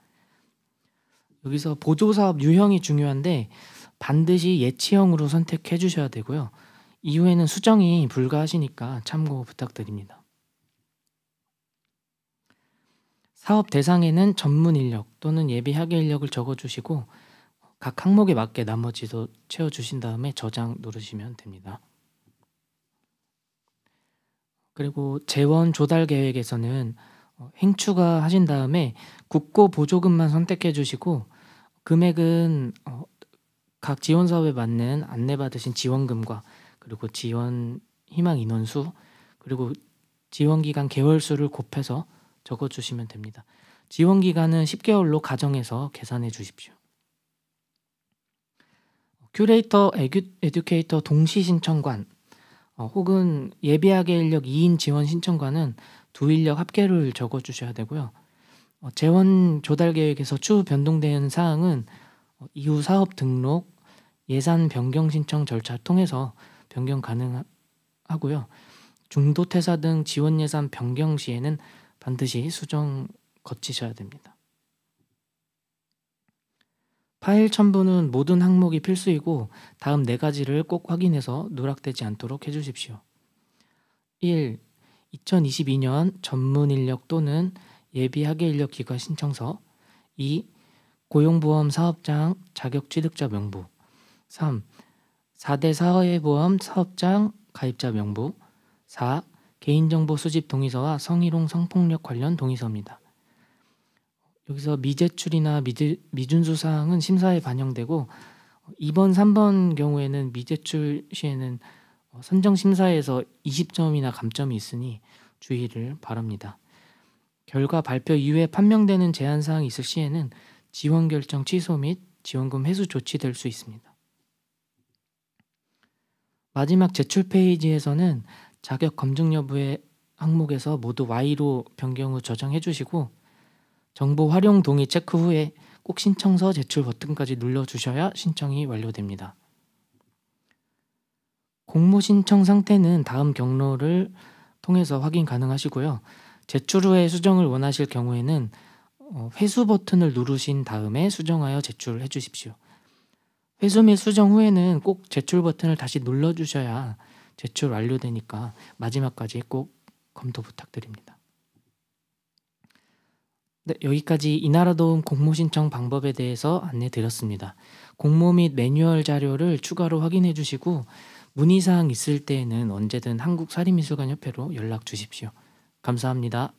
여기서 보조사업 유형이 중요한데 반드시 예치형으로 선택해 주셔야 되고요. 이후에는 수정이 불가하시니까 참고 부탁드립니다. 사업 대상에는 전문 인력 또는 예비학예 인력을 적어주시고 각 항목에 맞게 나머지도 채워주신 다음에 저장 누르시면 됩니다. 그리고 재원 조달 계획에서는 행추가 하신 다음에 국고 보조금만 선택해 주시고 금액은 각 지원 사업에 맞는 안내받으신 지원금과 그리고 지원 희망 인원수 그리고 지원 기간 개월수를 곱해서 적어주시면 됩니다. 지원 기간은 10개월로 가정해서 계산해 주십시오. 큐레이터, 에듀케이터 동시 신청관 혹은 예비학예 인력 2인 지원 신청관은 두 인력 합계를 적어주셔야 되고요. 재원 조달 계획에서 추후 변동되는 사항은 이후 사업 등록, 예산 변경 신청 절차 통해서 변경 가능하고요. 중도 퇴사 등 지원 예산 변경 시에는 반드시 수정 거치셔야 됩니다. 파일 첨부는 모든 항목이 필수이고 다음 4가지를 꼭 확인해서 누락되지 않도록 해주십시오. 1. 2022년 전문 인력 또는 예비 학예 인력 기관 신청서. 2. 고용보험 사업장 자격 취득자 명부. 3. 4대 사회보험 사업장 가입자 명부. 4. 개인정보 수집 동의서와 성희롱 성폭력 관련 동의서입니다. 여기서 미제출이나 미준수 사항은 심사에 반영되고 2번, 3번 경우에는 미제출 시에는 선정심사에서 20점이나 감점이 있으니 주의를 바랍니다. 결과 발표 이후에 판명되는 제한사항이 있을 시에는 지원 결정 취소 및 지원금 회수 조치될 수 있습니다. 마지막 제출 페이지에서는 자격 검증 여부의 항목에서 모두 Y로 변경 후 저장해 주시고 정보 활용 동의 체크 후에 꼭 신청서 제출 버튼까지 눌러주셔야 신청이 완료됩니다. 공모 신청 상태는 다음 경로를 통해서 확인 가능하시고요. 제출 후에 수정을 원하실 경우에는 회수 버튼을 누르신 다음에 수정하여 제출해 주십시오. 회수 및 수정 후에는 꼭 제출 버튼을 다시 눌러주셔야 제출 완료되니까 마지막까지 꼭 검토 부탁드립니다. 네, 여기까지 이나라도움 공모 신청 방법에 대해서 안내 드렸습니다. 공모 및 매뉴얼 자료를 추가로 확인해 주시고 문의사항 있을 때에는 언제든 한국사립미술관협회로 연락 주십시오. 감사합니다.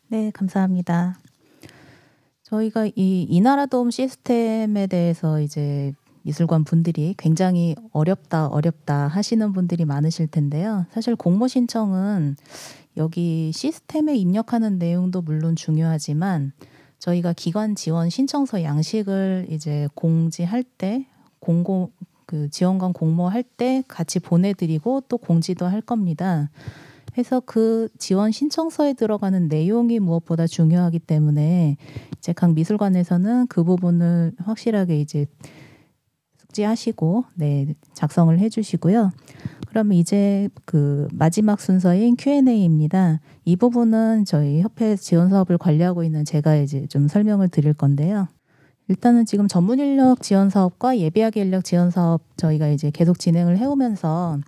네, 감사합니다. 저희가 이 이나라도움 시스템에 대해서 이제 미술관 분들이 굉장히 어렵다 하시는 분들이 많으실 텐데요. 사실 공모 신청은 여기 시스템에 입력하는 내용도 물론 중요하지만 저희가 기관 지원 신청서 양식을 이제 공지할 때 지원관 공모할 때 같이 보내드리고 또 공지도 할 겁니다. 해서 그 지원 신청서에 들어가는 내용이 무엇보다 중요하기 때문에 이제 각 미술관에서는 그 부분을 확실하게 이제 숙지하시고 작성을 해주시고요. 그러면 이제 그 마지막 순서인 Q&A입니다. 이 부분은 저희 협회 지원 사업을 관리하고 있는 제가 이제 좀 설명을 드릴 건데요. 일단은 지금 전문 인력 지원 사업과 예비학예 인력 지원 사업 저희가 이제 계속 진행을 해오면서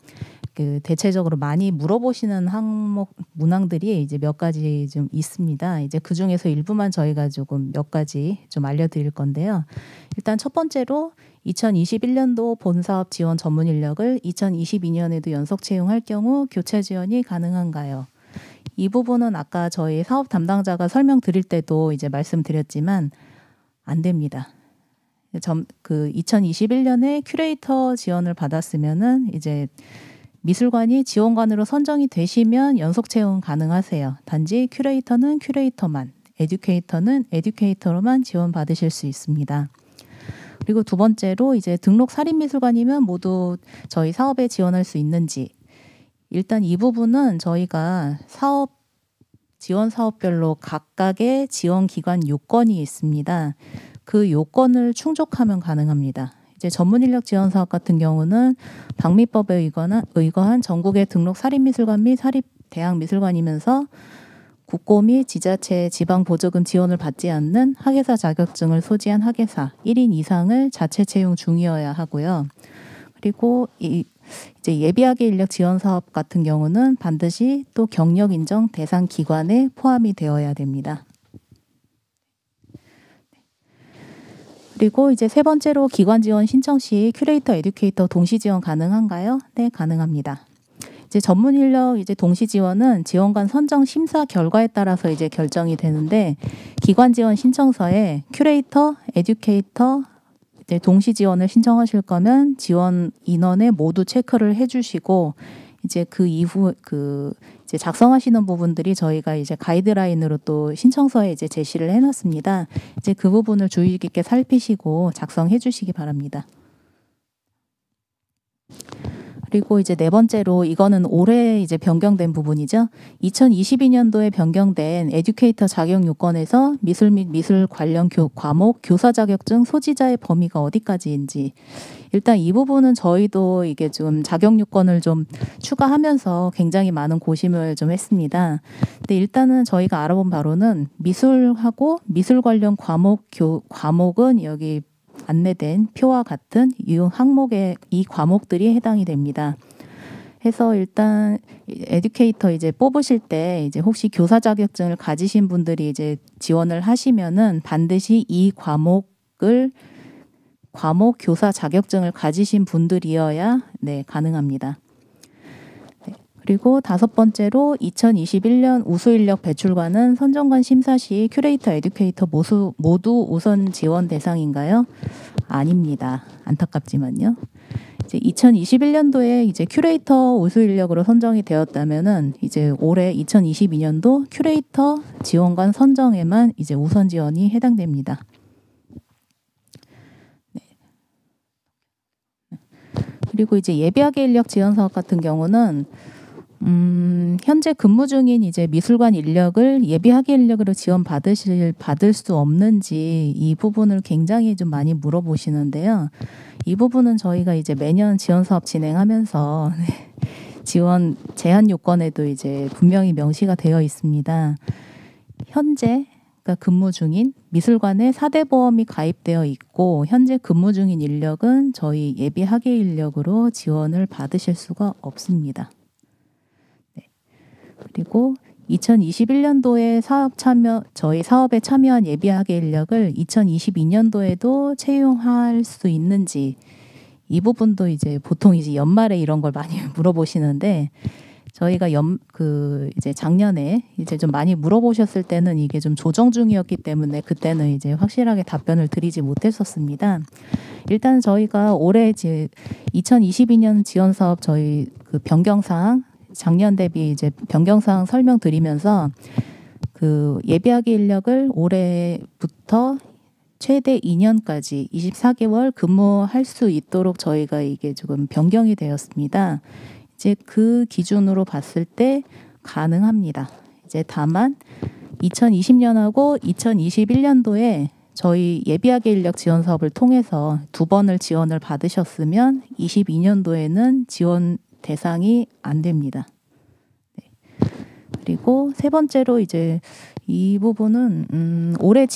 그 대체적으로 많이 물어보시는 항목 문항들이 이제 몇 가지 좀 있습니다. 이제 그 중에서 일부만 저희가 조금 몇 가지 좀 알려드릴 건데요. 일단 첫 번째로 2021년도 본사업 지원 전문 인력을 2022년에도 연속 채용할 경우 교체 지원이 가능한가요? 이 부분은 아까 저희 사업 담당자가 설명드릴 때도 이제 말씀드렸지만 안 됩니다. 그 2021년에 큐레이터 지원을 받았으면은 이제 미술관이 지원관으로 선정이 되시면 연속 채용 가능하세요. 단지 큐레이터는 큐레이터만, 에듀케이터는 에듀케이터로만 지원받으실 수 있습니다. 그리고 두 번째로 이제 등록 사립미술관이면 모두 저희 사업에 지원할 수 있는지. 일단 이 부분은 저희가 지원 사업별로 각각의 지원 기관 요건이 있습니다. 그 요건을 충족하면 가능합니다. 이제 전문 인력 지원 사업 같은 경우는 방미법에 의거한 전국의 등록 사립미술관 및 사립대학미술관이면서 국고 및 지자체 지방 보조금 지원을 받지 않는 학예사 자격증을 소지한 학예사 1인 이상을 자체 채용 중이어야 하고요. 그리고 이제 예비학예 인력 지원 사업 같은 경우는 반드시 또 경력 인정 대상 기관에 포함이 되어야 됩니다. 그리고 이제 세 번째로 기관 지원 신청 시 큐레이터, 에듀케이터 동시 지원 가능한가요? 네, 가능합니다. 이제 전문 인력 이제 동시 지원은 지원관 선정 심사 결과에 따라서 이제 결정이 되는데 기관 지원 신청서에 큐레이터, 에듀케이터 이제 동시 지원을 신청하실 거면 지원 인원에 모두 체크를 해주시고 이제 그 이후 이제 작성하시는 부분들이 저희가 이제 가이드라인으로 또 신청서에 이제 제시를 해놨습니다. 이제 그 부분을 주의 깊게 살피시고 작성해 주시기 바랍니다. 그리고 이제 네 번째로 이거는 올해 이제 변경된 부분이죠. 2022년도에 변경된 에듀케이터 자격 요건에서 미술 및 미술 관련 과목 교사 자격증 소지자의 범위가 어디까지인지 일단 이 부분은 저희도 이게 좀 자격 요건을 좀 추가하면서 굉장히 많은 고심을 좀 했습니다. 근데 일단은 저희가 알아본 바로는 미술하고 미술 관련 과목은 여기 안내된 표와 같은 이 항목에 이 과목들이 해당이 됩니다. 해서 일단 에듀케이터 이제 뽑으실 때 이제 혹시 교사 자격증을 가지신 분들이 이제 지원을 하시면은 반드시 이 과목 교사 자격증을 가지신 분들이어야 네, 가능합니다. 네. 그리고 다섯 번째로 2021년 우수 인력 배출관은 선정관 심사 시 큐레이터, 에듀케이터 모두 우선 지원 대상인가요? 아닙니다. 안타깝지만요. 이제 2021년도에 이제 큐레이터 우수 인력으로 선정이 되었다면은 이제 올해 2022년도 큐레이터 지원관 선정에만 이제 우선 지원이 해당됩니다. 그리고 이제 예비학예 인력 지원 사업 같은 경우는 현재 근무 중인 이제 미술관 인력을 예비학예 인력으로 받을 수 없는지 이 부분을 굉장히 좀 많이 물어보시는데요. 이 부분은 저희가 이제 매년 지원 사업 진행하면서 지원 제한 요건에도 이제 분명히 명시가 되어 있습니다. 현재 그러니까 근무 중인 미술관에 4대 보험이 가입되어 있고 현재 근무 중인 인력은 저희 예비학예 인력으로 지원을 받으실 수가 없습니다. 네. 그리고 2021년도에 저희 사업에 참여한 예비학예 인력을 2022년도에도 채용할 수 있는지 이 부분도 이제 보통 이제 연말에 이런 걸 많이 물어보시는데 저희가 이제 작년에 이제 좀 많이 물어보셨을 때는 이게 좀 조정 중이었기 때문에 그때는 이제 확실하게 답변을 드리지 못했었습니다. 일단 저희가 올해 이제 2022년 지원 사업 저희 그 변경사항 작년 대비 이제 변경사항 설명드리면서 그 예비학예 인력을 올해부터 최대 2년까지 24개월 근무할 수 있도록 저희가 이게 조금 변경이 되었습니다. 이제 그 기준으로 봤을 때 가능합니다. 이제 다만 2020년하고 2021년도에 저희 예비학예 인력 지원 사업을 통해서 2번을 지원을 받으셨으면 22년도에는 지원 대상이 안 됩니다. 네. 그리고 세 번째로 이제 이 부분은 올해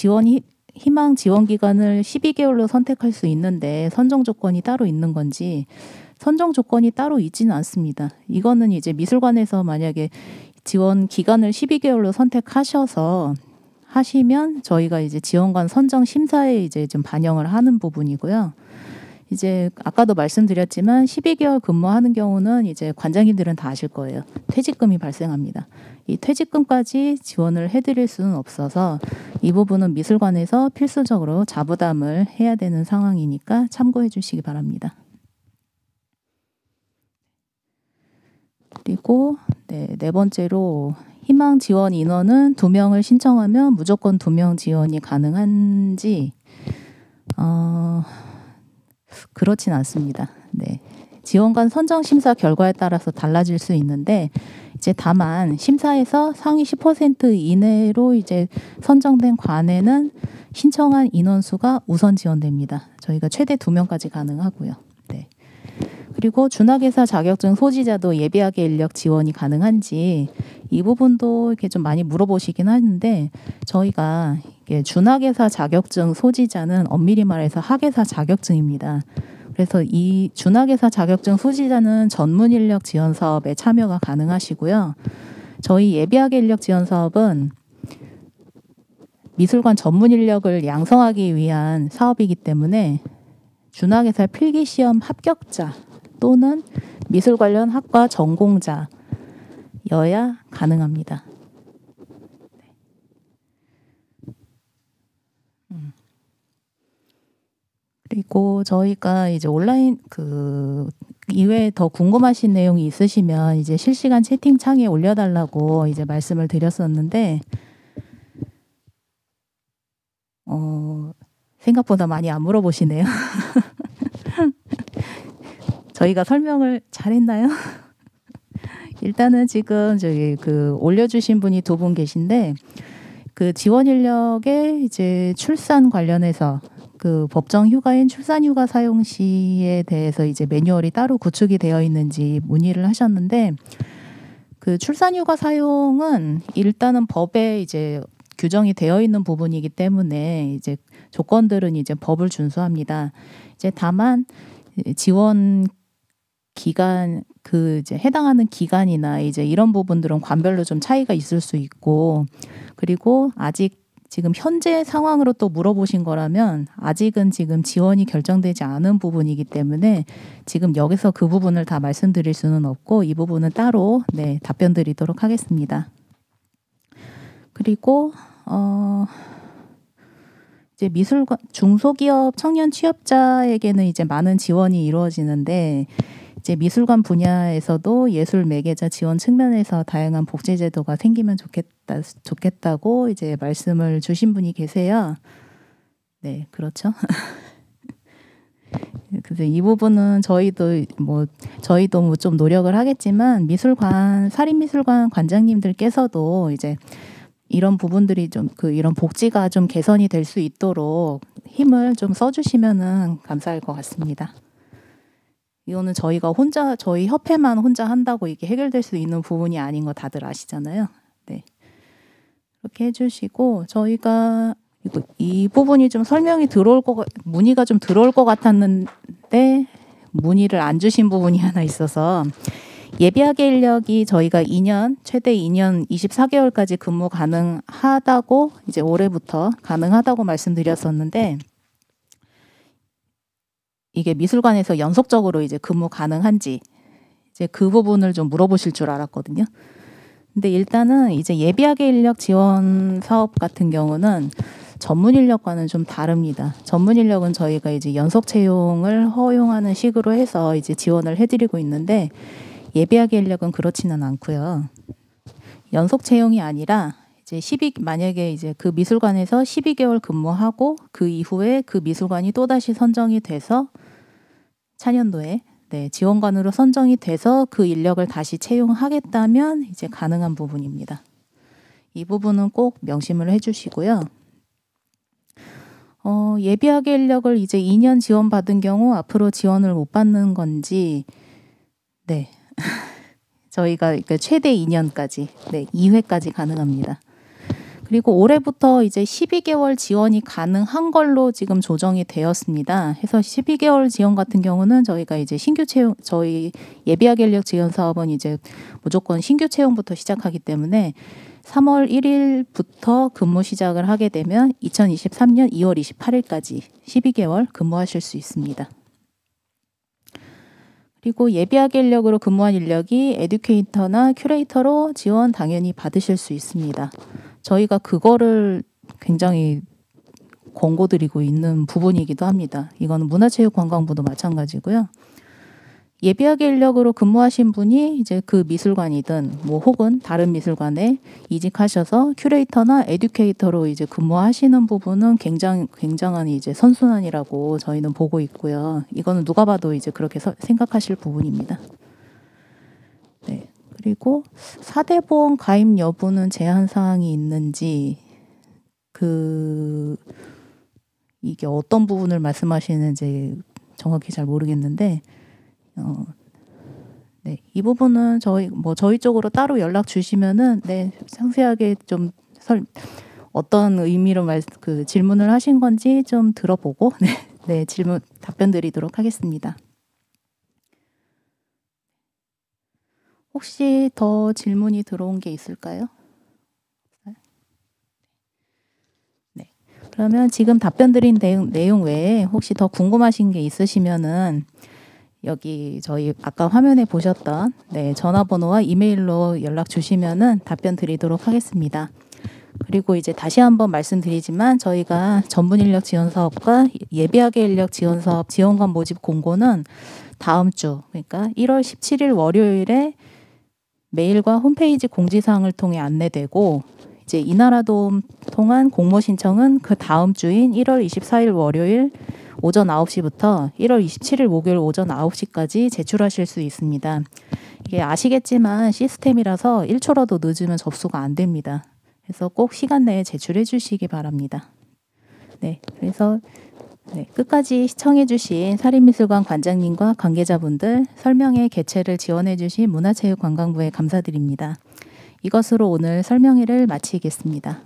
희망 지원 기간을 12개월로 선택할 수 있는데 선정 조건이 따로 있는 건지 선정 조건이 따로 있지는 않습니다. 이거는 이제 미술관에서 만약에 지원 기간을 12개월로 선택하셔서 하시면 저희가 이제 지원관 선정 심사에 이제 좀 반영을 하는 부분이고요. 이제 아까도 말씀드렸지만 12개월 근무하는 경우는 이제 관장님들은 다 아실 거예요. 퇴직금이 발생합니다. 이 퇴직금까지 지원을 해드릴 수는 없어서 이 부분은 미술관에서 필수적으로 자부담을 해야 되는 상황이니까 참고해 주시기 바랍니다. 그리고 네 번째로 희망 지원 인원은 2명을 신청하면 무조건 2명 지원이 가능한지 그렇진 않습니다. 네. 지원관 선정 심사 결과에 따라서 달라질 수 있는데 이제 다만 심사에서 상위 10% 이내로 이제 선정된 관에는 신청한 인원수가 우선 지원됩니다. 저희가 최대 2명까지 가능하고요. 네. 그리고 준학예사 자격증 소지자도 예비학예 인력 지원이 가능한지 이 부분도 이렇게 좀 많이 물어보시긴 하는데 저희가 이게 준학예사 자격증 소지자는 엄밀히 말해서 학예사 자격증입니다. 그래서 이 준학예사 자격증 소지자는 전문 인력 지원 사업에 참여가 가능하시고요. 저희 예비학예 인력 지원 사업은 미술관 전문 인력을 양성하기 위한 사업이기 때문에 준학예사 필기시험 합격자 또는 미술 관련 학과 전공자여야 가능합니다. 그리고 저희가 이제 온라인 그 이외에 더 궁금하신 내용이 있으시면 이제 실시간 채팅창에 올려달라고 이제 말씀을 드렸었는데 생각보다 많이 안 물어보시네요. 저희가 설명을 잘했나요? 일단은 지금 저기 그 올려주신 분이 2분 계신데 그 지원 인력의 이제 출산 관련해서 그 법정 휴가인 출산 휴가 사용 시에 대해서 이제 매뉴얼이 따로 구축이 되어 있는지 문의를 하셨는데 그 출산 휴가 사용은 일단은 법에 이제 규정이 되어 있는 부분이기 때문에 이제 조건들은 이제 법을 준수합니다. 이제 다만 지원 기간 그 이제 해당하는 기간이나 이제 이런 부분들은 관별로 좀 차이가 있을 수 있고 그리고 아직 지금 현재 상황으로 또 물어보신 거라면 아직은 지금 지원이 결정되지 않은 부분이기 때문에 지금 여기서 그 부분을 다 말씀드릴 수는 없고 이 부분은 따로 네, 답변 드리도록 하겠습니다. 그리고 이제 미술관 중소기업 청년 취업자에게는 이제 많은 지원이 이루어지는데 이제 미술관 분야에서도 예술 매개자 지원 측면에서 다양한 복지 제도가 생기면 좋겠다고 이제 말씀을 주신 분이 계세요. 네, 그렇죠. 그래서 이 부분은 저희도 뭐 좀 노력을 하겠지만 미술관 사립미술관 관장님들께서도 이제 이런 부분들이 좀 이런 복지가 좀 개선이 될 수 있도록 힘을 좀 써주시면은 감사할 것 같습니다. 이거는 저희가 저희 협회만 혼자 한다고 이게 해결될 수 있는 부분이 아닌 거 다들 아시잖아요. 네. 그렇게 해주시고 저희가 이 부분이 좀 문의가 좀 들어올 것 같았는데 문의를 안 주신 부분이 하나 있어서 예비학예 인력이 저희가 최대 2년 24개월까지 근무 가능하다고 이제 올해부터 가능하다고 말씀드렸었는데 이게 미술관에서 연속적으로 이제 근무 가능한지 이제 그 부분을 좀 물어보실 줄 알았거든요. 근데 일단은 이제 예비학예 인력 지원 사업 같은 경우는 전문 인력과는 좀 다릅니다. 전문 인력은 저희가 이제 연속 채용을 허용하는 식으로 해서 이제 지원을 해드리고 있는데 예비학예 인력은 그렇지는 않고요. 연속 채용이 아니라 이제 만약에 이제 그 미술관에서 12개월 근무하고 그 이후에 그 미술관이 또다시 선정이 돼서 차년도에 지원관으로 선정이 돼서 그 인력을 다시 채용하겠다면 이제 가능한 부분입니다. 이 부분은 꼭 명심을 해주시고요. 예비학예 인력을 이제 2년 지원받은 경우 앞으로 지원을 못 받는 건지 네. 저희가 최대 2년까지 2회까지 가능합니다. 그리고 올해부터 이제 12개월 지원이 가능한 걸로 지금 조정이 되었습니다. 해서 12개월 지원 같은 경우는 저희가 이제 신규 채용, 저희 예비학예 인력 지원 사업은 이제 무조건 신규 채용부터 시작하기 때문에 3월 1일부터 근무 시작을 하게 되면 2023년 2월 28일까지 12개월 근무하실 수 있습니다. 그리고 예비학예 인력으로 근무한 인력이 에듀케이터나 큐레이터로 지원 당연히 받으실 수 있습니다. 저희가 그거를 굉장히 권고드리고 있는 부분이기도 합니다. 이거는 문화체육관광부도 마찬가지고요. 예비학예 인력으로 근무하신 분이 이제 그 미술관이든 뭐 혹은 다른 미술관에 이직하셔서 큐레이터나 에듀케이터로 이제 근무하시는 부분은 굉장한 이제 선순환이라고 저희는 보고 있고요. 이거는 누가 봐도 이제 그렇게 생각하실 부분입니다. 네. 그리고 4대 보험 가입 여부는 제한 사항이 있는지 이게 어떤 부분을 말씀하시는지 정확히 잘 모르겠는데 네, 이 부분은 저희 쪽으로 따로 연락 주시면은 상세하게 좀 어떤 의미로 질문을 하신 건지 좀 들어보고 답변 드리도록 하겠습니다. 혹시 더 질문이 들어온 게 있을까요? 네. 그러면 지금 답변 드린 내용 외에 혹시 더 궁금하신 게 있으시면은 여기 저희 아까 화면에 보셨던 전화번호와 이메일로 연락 주시면은 답변 드리도록 하겠습니다. 그리고 이제 다시 한번 말씀드리지만 저희가 전문 인력 지원 사업과 예비학예 인력 지원 사업 지원관 모집 공고는 다음 주 그러니까 1월 17일 월요일에 메일과 홈페이지 공지사항을 통해 안내되고 이제 이나라도움 통한 공모 신청은 그 다음 주인 1월 24일 월요일 오전 9시부터 1월 27일 목요일 오전 9시까지 제출하실 수 있습니다. 이게 아시겠지만 시스템이라서 1초라도 늦으면 접수가 안 됩니다. 그래서 꼭 시간 내에 제출해 주시기 바랍니다. 네, 그래서 끝까지 시청해 주신 사립미술관 관장님과 관계자분들, 설명회 개최를 지원해 주신 문화체육관광부에 감사드립니다. 이것으로 오늘 설명회를 마치겠습니다.